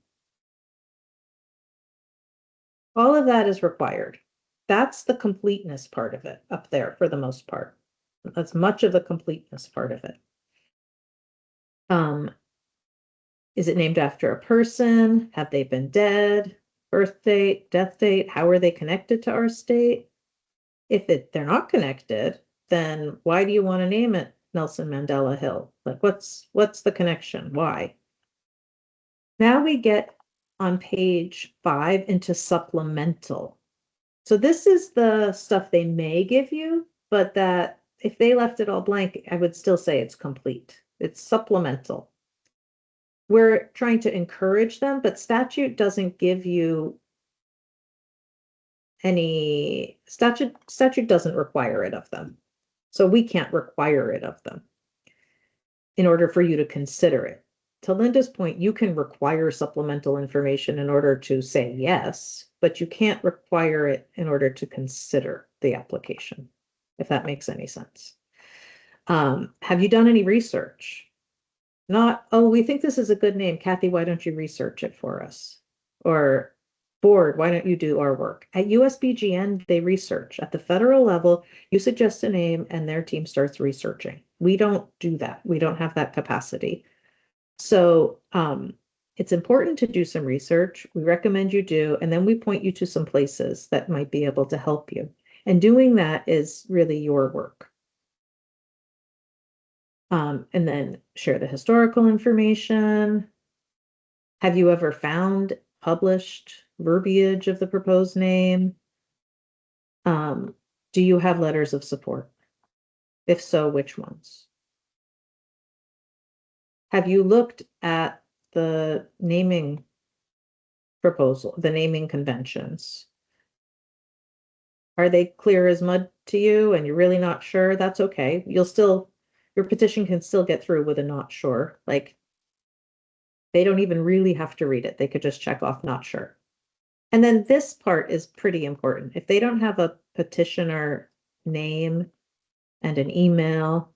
All of that is required. That's the completeness part of it up there for the most part. That's much of the completeness part of it. Is it named after a person? Have they been dead? Birth date, death date? How are they connected to our state? If they're not connected, then why do you want to name it Nelson Mandela Hill? Like, what's the connection? Why? Now we get on page 5 into supplemental. So this is the stuff they may give you, but that if they left it all blank, I would still say it's complete. It's supplemental. We're trying to encourage them, but statute doesn't give you any statute doesn't require it of them. So we can't require it of them in order for you to consider it. To Linda's point, you can require supplemental information in order to say yes, but you can't require it in order to consider the application, if that makes any sense. Have you done any research? Not, oh, we think this is a good name. Kathy, why don't you research it for us? Or board, why don't you do our work? At USBGN, they research. At the federal level, you suggest a name and their team starts researching. We don't do that. We don't have that capacity. So it's important to do some research. We recommend you do, and then we point you to some places that might be able to help you. And doing that is really your work. And then share the historical information. Have you ever found published verbiage of the proposed name? Do you have letters of support? If so, which ones? Have you looked at the naming proposal, the naming conventions? Are they clear as mud to you and you're really not sure? That's okay. Your petition can still get through with a not sure. Like, they don't even really have to read it. They could just check off not sure. And then this part is pretty important. If they don't have a petitioner name and an email,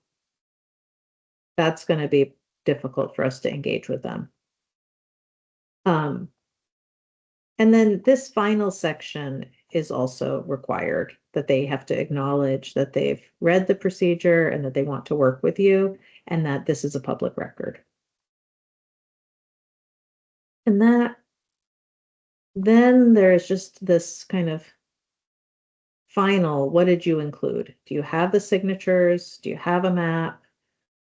that's going to be difficult for us to engage with them. And then this final section is also required, that they have to acknowledge that they've read the procedure and that they want to work with you. and that this is a public record. And that, then there's just this kind of final, what did you include? Do you have the signatures? Do you have a map?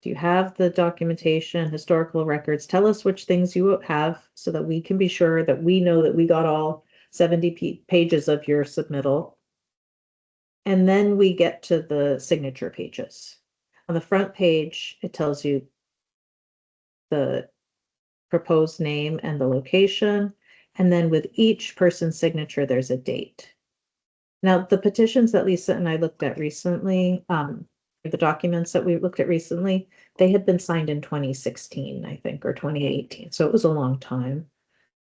Do you have the documentation, historical records? Tell us which things you have so that we can be sure that we know that we got all 70 pages of your submittal. And then we get to the signature pages. On the front page, it tells you the proposed name and the location. And then with each person's signature, there's a date. Now, the petitions that Lisa and I looked at recently, the documents that we looked at recently, they had been signed in 2016, I think, or 2018. So it was a long time.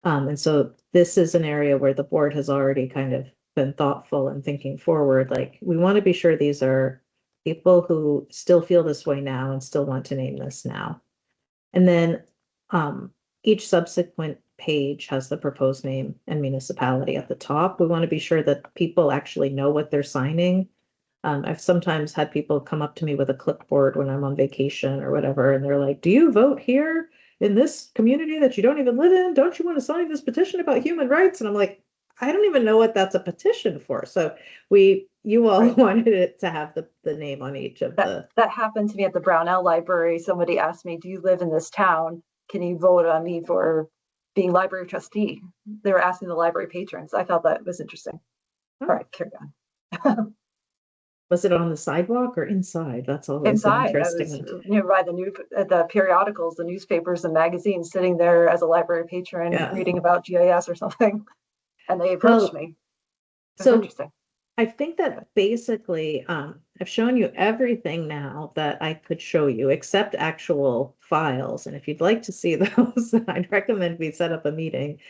And so this is an area where the board has already kind of been thoughtful and thinking forward. Like, we want to be sure these are people who still feel this way now and still want to name this now. And then each subsequent page has the proposed name and municipality at the top. We want to be sure that people actually know what they're signing. I've sometimes had people come up to me with a clipboard when I'm on vacation or whatever, and they're like, do you vote here in this community that you don't even live in? Don't you want to sign this petition about human rights? And I'm like, I don't even know what that's a petition for. So you all Right. wanted it to have the name on each of the. That happened to me at the Brownell Library. Somebody asked me, do you live in this town? Can you vote on me for being library trustee? They were asking the library patrons. I thought that was interesting. Oh. All right, carry on. Was it on the sidewalk or inside? That's always an Inside, I interesting was one. by the periodicals, the newspapers and magazines, sitting there as a library patron, Yeah. reading about GIS or something. And they approached Well, me. It was so interesting. I think that basically, I've shown you everything now that I could show you, except actual files. And if you'd like to see those, I'd recommend we set up a meeting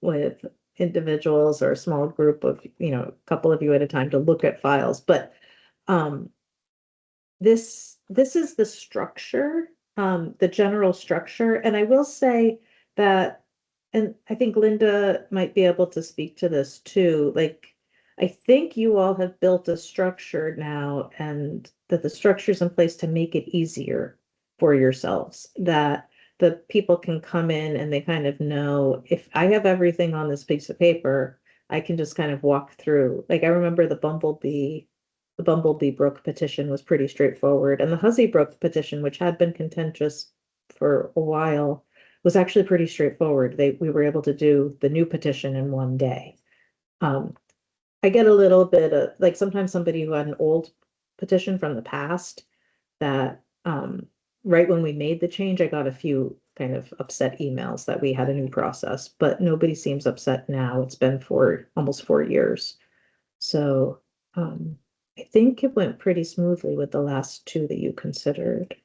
with individuals or a small group of, a couple of you at a time to look at files. But this is the structure, the general structure. And I will say that, and I think Linda might be able to speak to this too, like, I think you all have built a structure now, and that the structure's in place to make it easier for yourselves, that the people can come in and they kind of know, if I have everything on this piece of paper, I can just kind of walk through. Like, I remember the Bumblebee Brook petition was pretty straightforward, and the Hussey Brook petition, which had been contentious for a while, was actually pretty straightforward. We were able to do the new petition in one day. I get a little bit of, like, sometimes somebody who had an old petition from the past that, right when we made the change, I got a few kind of upset emails that we had a new process, but nobody seems upset now. It's been for almost 4 years. So, I think it went pretty smoothly with the last two that you considered.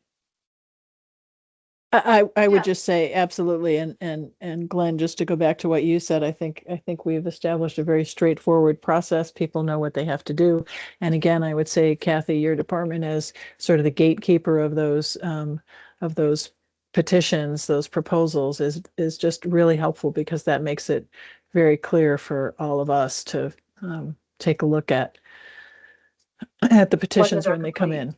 I would Yeah. just say absolutely. And Glenn, just to go back to what you said, I think we've established a very straightforward process. People know what they have to do. And again, I would say, Kathy, your department as sort of the gatekeeper of those petitions, those proposals is just really helpful, because that makes it very clear for all of us to take a look at the petitions they're when they come complete. in.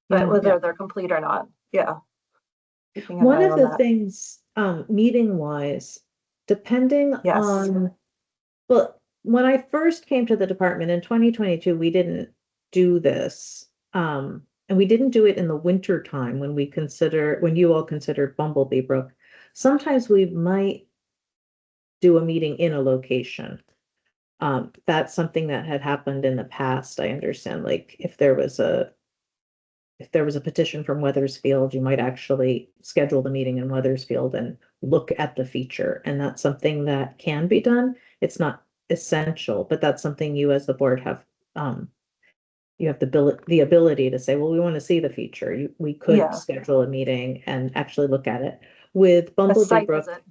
But Yeah. whether they're complete or not. Yeah. Keeping an One eye of on the that. things, meeting wise, depending Yes. on, well, when I first came to the department in 2022, we didn't do this. And we didn't do it in the winter time when you all considered Bumblebee Brook. Sometimes we might do a meeting in a location. That's something that had happened in the past. I understand, like, if there was a petition from Weathersfield, you might actually schedule the meeting in Weathersfield and look at the feature. And that's something that can be done. It's not essential, but that's something you as the board have, you have the ability to say, well, we want to see the feature. We could Yeah. schedule a meeting and actually look at it. With A Bumblebee site Brook, visit.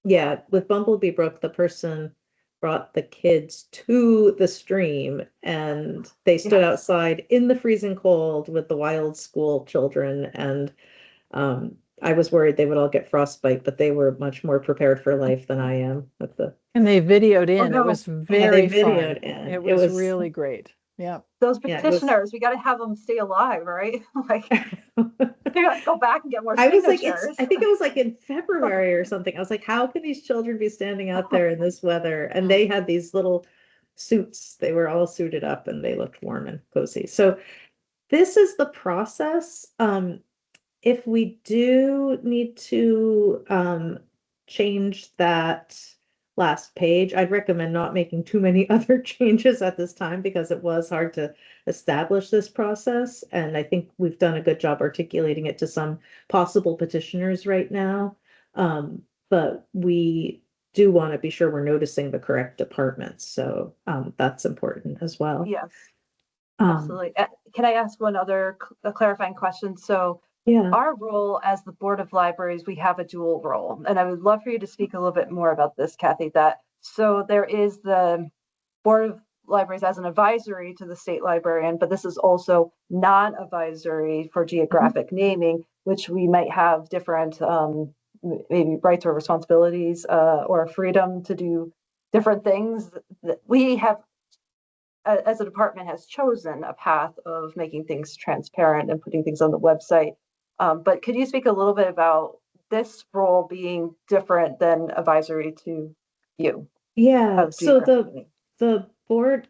yeah, with Bumblebee Brook, the person brought the kids to the stream, and they stood Yes. outside in the freezing cold with the wild school children. And I was worried they would all get frostbite, but they were much more prepared for life than I am with the. And they videoed in. no. It was Yeah, very they fun. videoed in. It was really great. Yeah. Those Yeah, it was- petitioners, we got to have them stay alive, right? Like, You gotta go back and get more I was like, signatures. I think it was like in February or something. I was like, how can these children be standing out there in this weather? And they had these little suits. They were all suited up and they looked warm and cozy. So this is the process. If we do need to change that last page, I'd recommend not making too many other changes at this time because it was hard to establish this process. And I think we've done a good job articulating it to some possible petitioners right now. But we do want to be sure we're noticing the correct departments. So that's important as well. Yes, Um, absolutely. Can I ask one other clarifying question? So yeah. our role as the Board of Libraries, we have a dual role, and I would love for you to speak a little bit more about this, Kathy. So there is the Board of Libraries as an advisory to the state librarian, but this is also non-advisory for geographic naming, which we might have different maybe rights or responsibilities or freedom to do different things. That we have, as a department, has chosen a path of making things transparent and putting things on the website. But could you speak a little bit about this role being different than advisory to you? Yeah, so geographic naming? the board,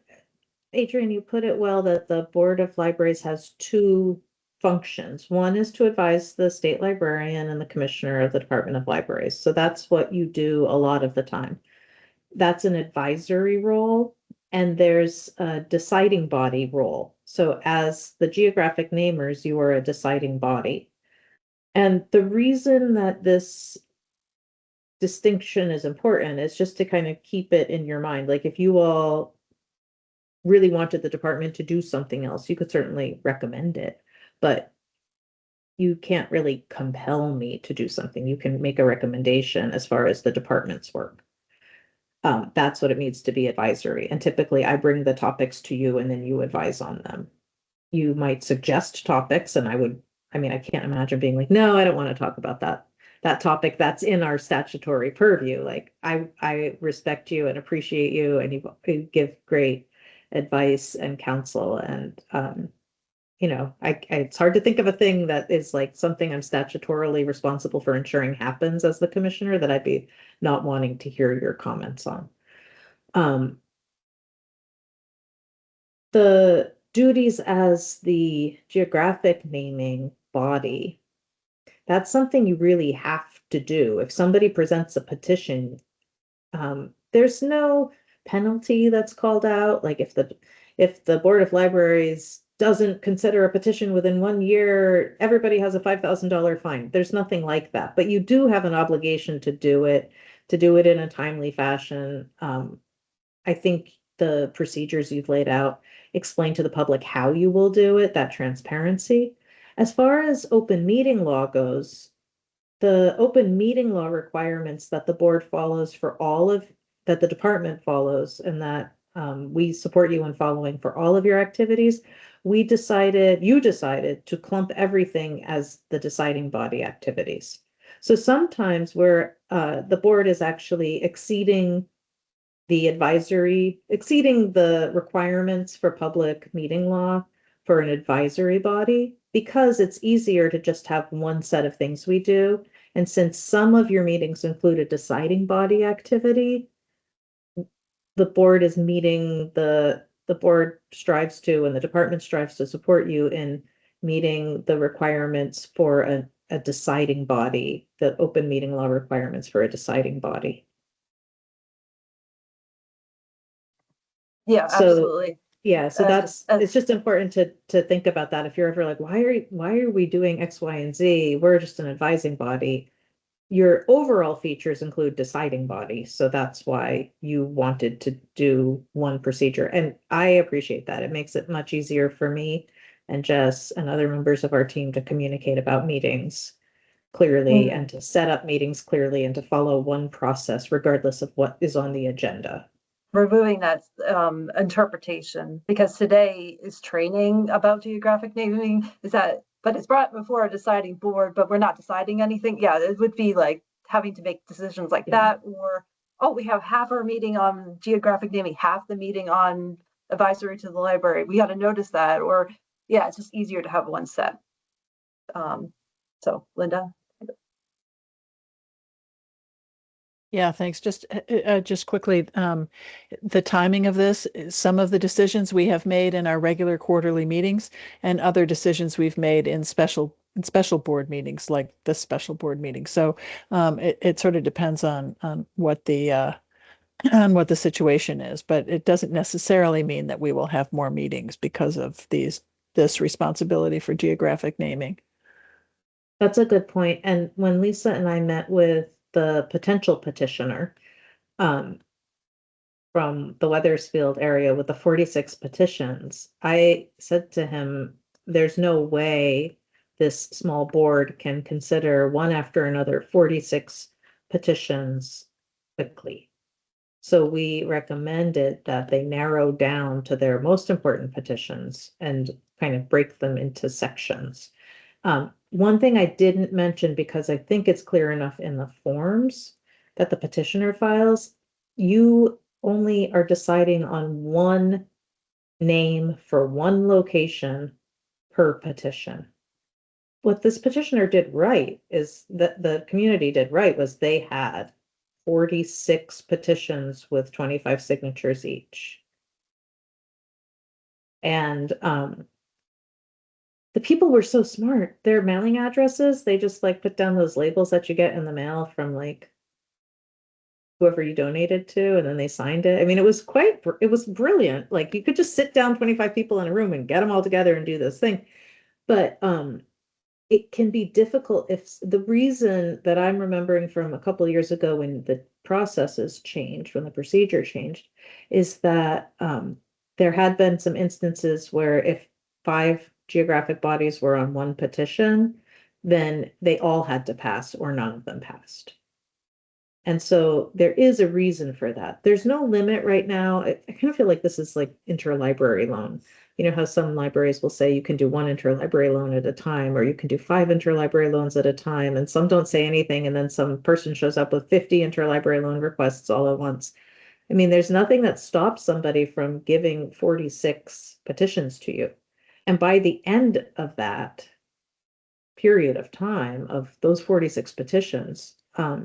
Adrian, you put it well that the Board of Libraries has two functions. One is to advise the state librarian and the commissioner of the Department of Libraries. So that's what you do a lot of the time. That's an advisory role, and there's a deciding body role. So as the geographic namers, you are a deciding body. And the reason that this distinction is important is just to kind of keep it in your mind. Like if you all really wanted the department to do something else, you could certainly recommend it, but you can't really compel me to do something. You can make a recommendation as far as the department's work. That's what it means to be advisory. And typically I bring the topics to you and then you advise on them. You might suggest topics and I can't imagine being like, no, I don't want to talk about that topic that's in our statutory purview. Like I respect you and appreciate you and you give great advice and counsel and it's hard to think of a thing that is like something I'm statutorily responsible for ensuring happens as the commissioner that I'd be not wanting to hear your comments on. The duties as the geographic naming body, that's something you really have to do. If somebody presents a petition, there's no penalty that's called out. Like if the Board of Libraries doesn't consider a petition within 1 year, everybody has a $5,000 fine. There's nothing like that, but you do have an obligation to do it in a timely fashion. I think the procedures you've laid out explain to the public how you will do it, that transparency. As far as open meeting law goes, the open meeting law requirements that the board follows that the department follows and that we support you in following for all of your activities, you decided to clump everything as the deciding body activities. So sometimes where the board is actually exceeding the requirements for public meeting law for an advisory body, because it's easier to just have one set of things we do. And since some of your meetings include a deciding body activity, the board strives to, and the department strives to support you in meeting the requirements for a deciding body, the open meeting law requirements for a deciding body. Yeah, So, absolutely. yeah, so it's just important to think about that. If you're ever like, why are we doing X, Y, and Z? We're just an advising body. Your overall features include deciding body, so that's why you wanted to do one procedure. And I appreciate that. It makes it much easier for me and Jess and other members of our team to communicate about meetings clearly and to set up meetings clearly and to follow one process regardless of what is on the agenda. Removing that interpretation, because today is training about geographic naming, but it's brought before a deciding board, but we're not deciding anything. Yeah, it would be like having to make decisions like that, or we have half our meeting on geographic naming, half the meeting on advisory to the library. We got to notice that, or it's just easier to have one set. So Linda, Yeah, thanks. Just quickly, the timing of this, some of the decisions we have made in our regular quarterly meetings and other decisions we've made in special board meetings, like this special board meeting. So it sort of depends on what the on what the situation is, but it doesn't necessarily mean that we will have more meetings because of this responsibility for geographic naming. That's a good point. And when Lisa and I met with the potential petitioner, um, from the Weathersfield area with the 46 petitions, I said to him, there's no way this small board can consider one after another 46 petitions quickly. So we recommended that they narrow down to their most important petitions and kind of break them into sections. One thing I didn't mention, because I think it's clear enough in the forms that the petitioner files, you only are deciding on one name for one location per petition. What this petitioner did right is that the community did right was they had 46 petitions with 25 signatures each. And the people were so smart. Their mailing addresses, they just like put down those labels that you get in the mail from like whoever you donated to, and then they signed it. I mean, it was brilliant. Like you could just sit down 25 people in a room and get them all together and do this thing. But it can be difficult if the reason that I'm remembering from a couple of years ago when the processes changed, when the procedure changed, is that there had been some instances where if 5 geographic bodies were on one petition, then they all had to pass or none of them passed. And so there is a reason for that. There's no limit right now. I kind of feel like this is like interlibrary loan. You know how some libraries will say you can do 1 interlibrary loan at a time, or you can do 5 interlibrary loans at a time, and some don't say anything, and then some person shows up with 50 interlibrary loan requests all at once. I mean, there's nothing that stops somebody from giving 46 petitions to you. And by the end of that period of time of those 46 petitions, I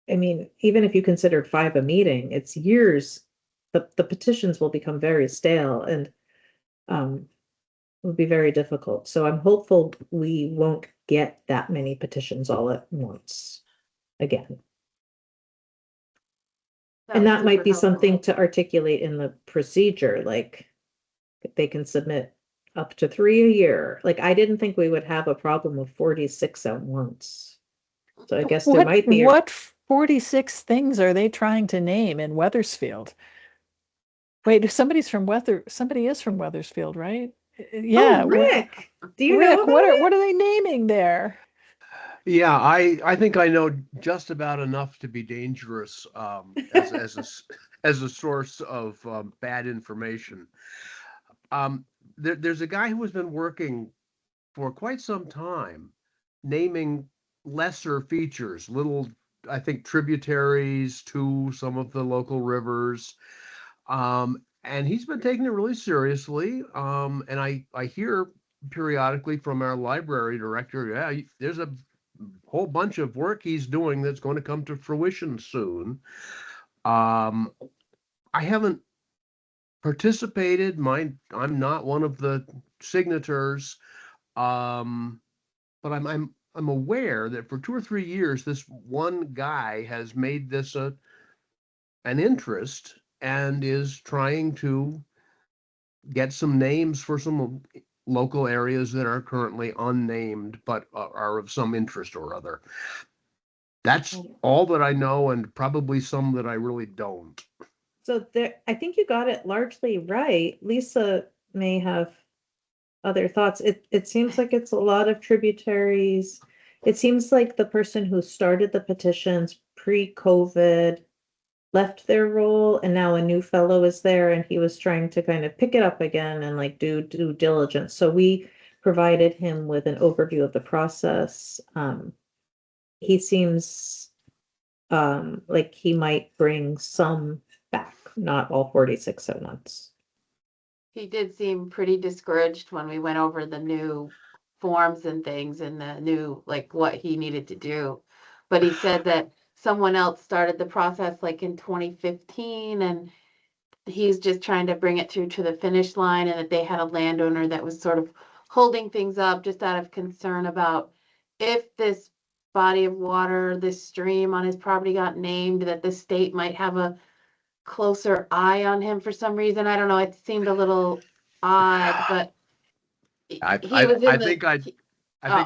mean, even if you considered 5 a meeting, it's years. The petitions will become very stale and will be very difficult. So I'm hopeful we won't get that many petitions all at once again. And was that might super be helpful. something to articulate in the procedure, like they can submit up to 3 a year. Like I didn't think we would have a problem with 46 at once. So I guess there might be. What 46 things are they trying to name in Weathersfield? Wait, somebody is from Weathersfield, right? Yeah. Oh, Rick, do you know Rick, about it? what are they naming there? Yeah, I think I know just about enough to be dangerous as a source of bad information. There's a guy who has been working for quite some time naming lesser features, little, I think, tributaries to some of the local rivers. And he's been taking it really seriously. And I hear periodically from our library director, yeah, there's a whole bunch of work he's doing that's going to come to fruition soon. I haven't participated. I'm not one of the signators. But I'm aware that for 2 or 3 years, this one guy has made this an interest and is trying to get some names for some local areas that are currently unnamed but are of some interest or other. That's all that I know, and probably some that I really don't. So there, I think you got it largely right. Lisa may have other thoughts. It seems like it's a lot of tributaries. It seems like the person who started the petitions pre-COVID left their role, and now a new fellow is there, and he was trying to kind of pick it up again and like do due diligence. So we provided him with an overview of the process. He seems like he might bring some back, not all 46 at once. He did seem pretty discouraged when we went over the new forms and things and the new, like what he needed to do. But he said that someone else started the process like in 2015 and he's just trying to bring it through to the finish line and that they had a landowner that was sort of holding things up just out of concern about if this body of water, this stream on his property got named, that the state might have a closer eye on him for some reason. I don't know. It seemed a little odd, but he was in I the. think I think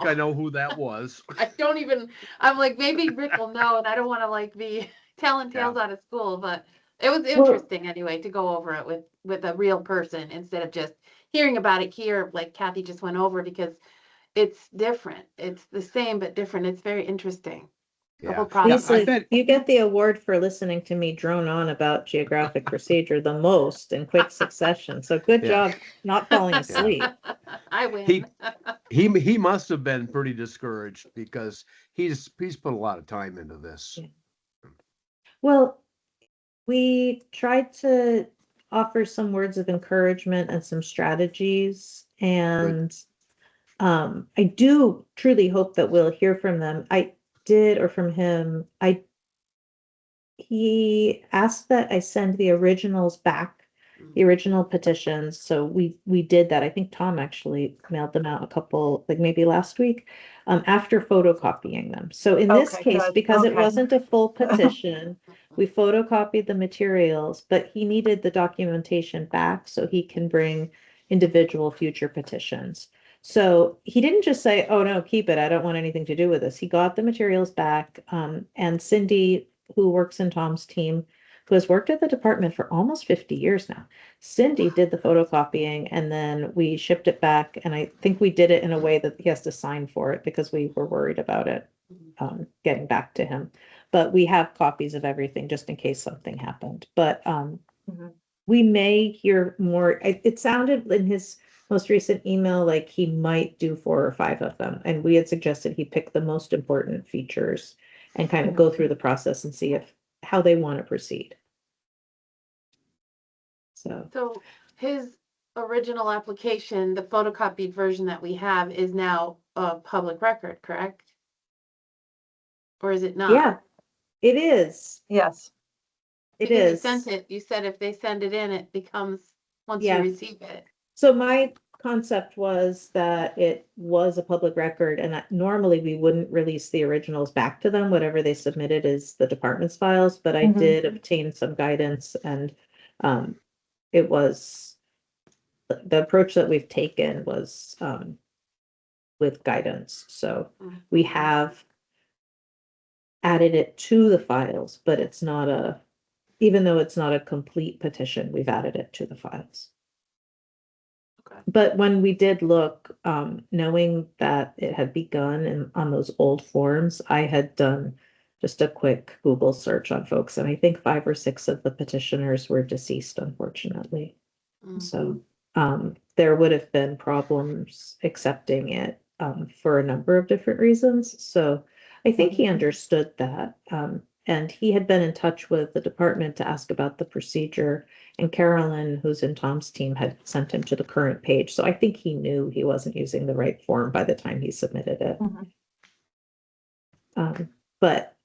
I Oh. know who that was. I don't even. I'm like maybe Rick will know, and I don't want to like be telling tales out of school, but it was interesting anyway to go over it with a real person instead of just hearing about it here, like Kathy just went over, because it's different. It's the same but different. It's very interesting. The whole Yeah, process. I Lisa, bet. you get the award for listening to me drone on about geographic procedure the most in quick succession. So good Yeah. job not falling asleep. I win. He must have been pretty discouraged because he's put a lot of time into this. Yeah. Well, we tried to offer some words of encouragement and some strategies, and I do truly hope that we'll hear from them. Or from him. He asked that I send the originals back, the original petitions. So we did that. I think Tom actually mailed them out a couple, like maybe last week, after photocopying them. So in this Okay, case, good. because it Okay. wasn't a full petition, we photocopied the materials, but he needed the documentation back so he can bring individual future petitions. So he didn't just say, oh no, keep it. I don't want anything to do with this. He got the materials back. And Cindy, who works in Tom's team, who has worked at the department for almost 50 years now. Cindy did the photocopying and then we shipped it back. And I think we did it in a way that he has to sign for it because we were worried about it getting back to him. But we have copies of everything just in case something happened. But we may hear more. It sounded in his most recent email like he might do 4 or 5 of them. And we had suggested he pick the most important features and kind of go through the process and see how they want to proceed. So his original application, the photocopied version that we have, is now a public record, correct? Or is it not? Yeah, it is. Yes. It Because you is. sent it, you said if they send it in, it becomes, once you Yeah. receive it. So my concept was that it was a public record and that normally we wouldn't release the originals back to them. Whatever they submitted is the department's files, but I did obtain some guidance and it was the approach that we've taken was with guidance. So we have added it to the files, but it's not even though it's not a complete petition, we've added it to the files. But when we did look, knowing that it had begun on those old forms, I had done just a quick Google search on folks, and I think 5 or 6 of the petitioners were deceased, unfortunately. So there would have been problems accepting it for a number of different reasons. So I think he understood that. And he had been in touch with the department to ask about the procedure. And Carolyn, who's in Tom's team, had sent him to the current page. So I think he knew he wasn't using the right form by the time he submitted it. But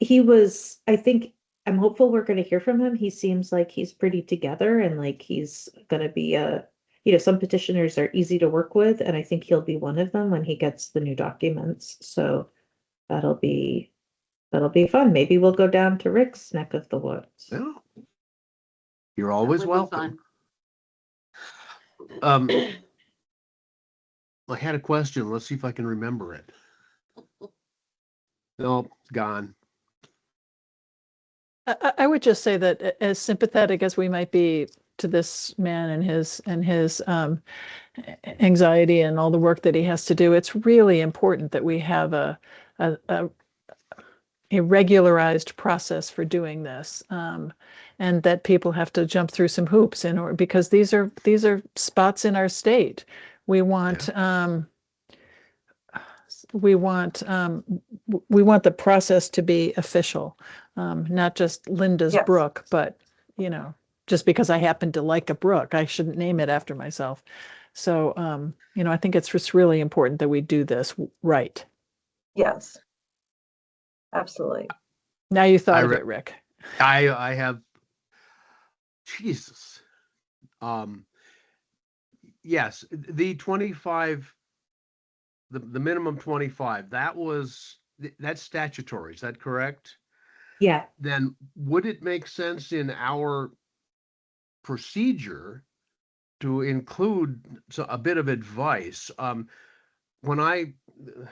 he was, I'm hopeful we're going to hear from him. He seems like he's pretty together and like he's going to be some petitioners are easy to work with. And I think he'll be one of them when he gets the new documents. So that'll be fun. Maybe we'll go down to Rick's neck of the woods. Yeah. You're always That would be welcome. I had a question. Let's see if I can remember it. No, gone. I would just say that as sympathetic as we might be to this man and his anxiety and all the work that he has to do, it's really important that we have a regularized process for doing this, and that people have to jump through some hoops in order, because these are spots in our state. We want we want the process to be official, not just Linda's brook, but just because I happen to like a brook, I shouldn't name it after myself. So, I think it's just really important that we do this right. Yes. Absolutely. Now you thought I of re- it, Rick. I have, Jesus. Yes, the 25, the minimum 25, that's statutory, is that correct? Yeah, Then would it make sense in our procedure to include a bit of advice? When I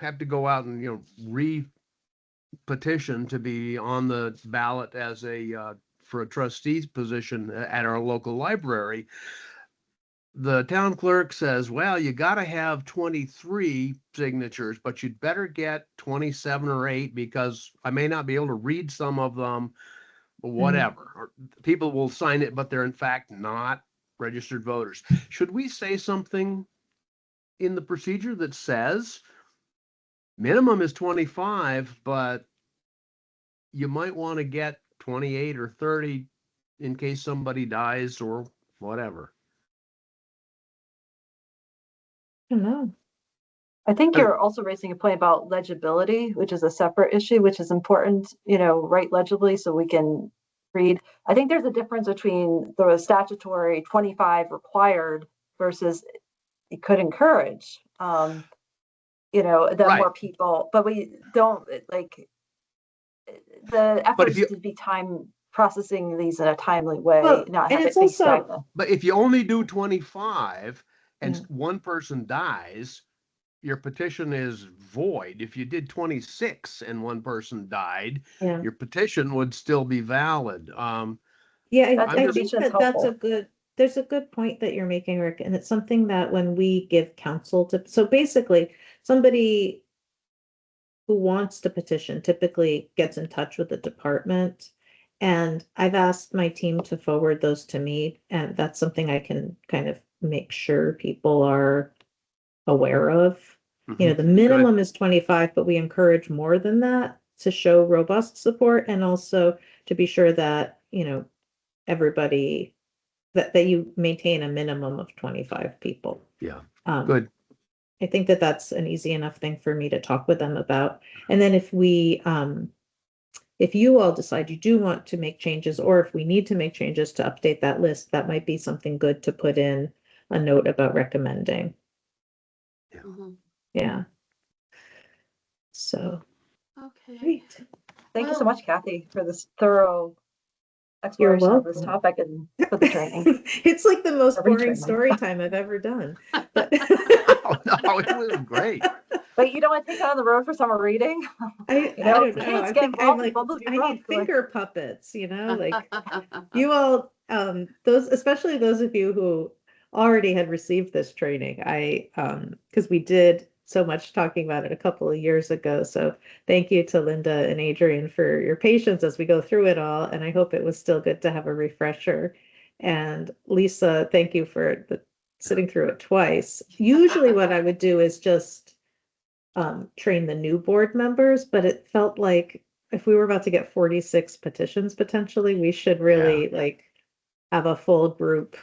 have to go out and, re-petition to be on the ballot as for a trustee's position at our local library, the town clerk says, well, you got to have 23 signatures, but you'd better get 27 or 8 because I may not be able to read some of them, or whatever. Or people will sign it, but they're in fact not registered voters. Should we say something in the procedure that says minimum is 25, but you might want to get 28 or 30 in case somebody dies or whatever? I don't know. I think Okay. you're also raising a point about legibility, which is a separate issue, which is important, write legibly so we can read. I think there's a difference between the statutory 25 required versus it could encourage, that Right. more people, but we don't like the But if efforts you to be time processing these in a timely way, Well, not and have it's it be also- stagnant. But if you only do 25 and Yeah. one person dies, your petition is void. If you did 26 and one person died, Yeah. your petition would still be valid. Yeah, That I I'm think just- information is that's helpful. there's a good point that you're making, Rick, and it's something that when we give counsel to, so basically somebody who wants to petition typically gets in touch with the department. And I've asked my team to forward those to me, and that's something I can kind of make sure people are aware of. The Good. minimum is 25, but we encourage more than that to show robust support and also to be sure that, everybody that you maintain a minimum of 25 people. Yeah, Um, good. I think that that's an easy enough thing for me to talk with them about. And then if you all decide you do want to make changes, or if we need to make changes to update that list, that might be something good to put in a note about recommending. Mhm. Yeah. So, Okay. great. Thank you so Well- much, Kathy, for this thorough You're exploration of this welcome. topic and for the training. It's like the most Or boring retraining. story time I've ever done. But Oh, no, it was great. But you don't want to take it on the road for summer reading? I You know, don't know. kids I get think I'm involved in like, Bumblebee I Brook, need like- finger puppets, like you all, especially those of you who already had received this training. Because we did so much talking about it a couple of years ago. So thank you to Linda and Adrian for your patience as we go through it all. And I hope it was still good to have a refresher. And Lisa, thank you for sitting through it twice. Usually what I would do is just train the new board members, but it felt like if we were about to get 46 petitions potentially, we should really have a full group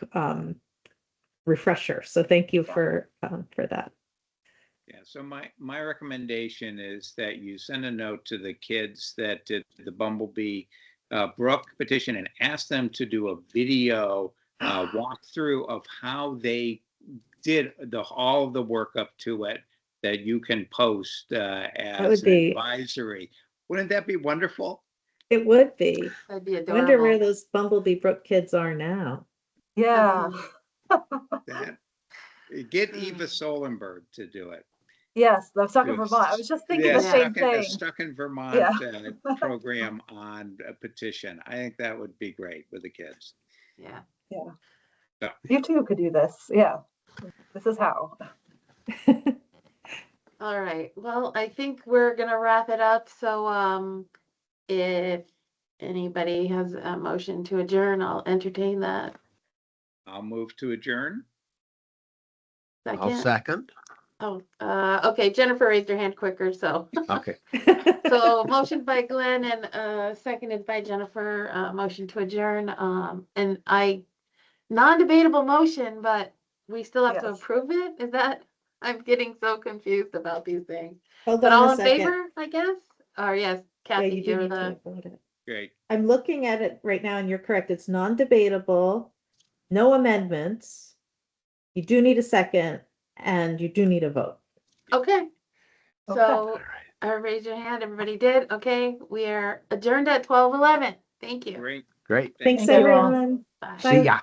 refresher. So thank you for that. Yeah, so my recommendation is that you send a note to the kids that did the Bumblebee Brook petition and ask them to do a video walkthrough of how they did all of the work up to it that you can post would as an be- advisory. Wouldn't that be wonderful? It would be. That'd be I wonder where adorable. those Bumblebee Brook kids are now. Yeah. That get Eva Solenberg to do it. Yes, I'm stuck in Yes. Vermont. I was just thinking Yeah, the same stuck in, thing. stuck in Vermont Yeah. program on a petition. I think that would be great with the kids. Yeah. Yeah. You too could do this. Yeah. This is how. All right. Well, I think we're gonna wrap it up. So, if anybody has a motion to adjourn, I'll entertain that. I'll move to adjourn. I'll Second. second. Oh, okay. Jennifer raised her hand quicker, so. Okay. So motion by Glenn and seconded by Jennifer, motion to adjourn. And non-debatable motion, but we still have to Yes. approve it? Is that, I'm getting so confused about these things. Hold But on all a in second. favor, I guess? Or yes, Yeah, Kathy, you do you're need the, to vote it. Great. I'm looking at it right now and you're correct. It's non-debatable, no amendments. You do need a second and you do need a vote. okay. Okay. So, raise your hand, everybody did, okay, we are adjourned at 12:11. Thank you. Great. Great. Thanks, Thank you all. everyone. Bye. See ya.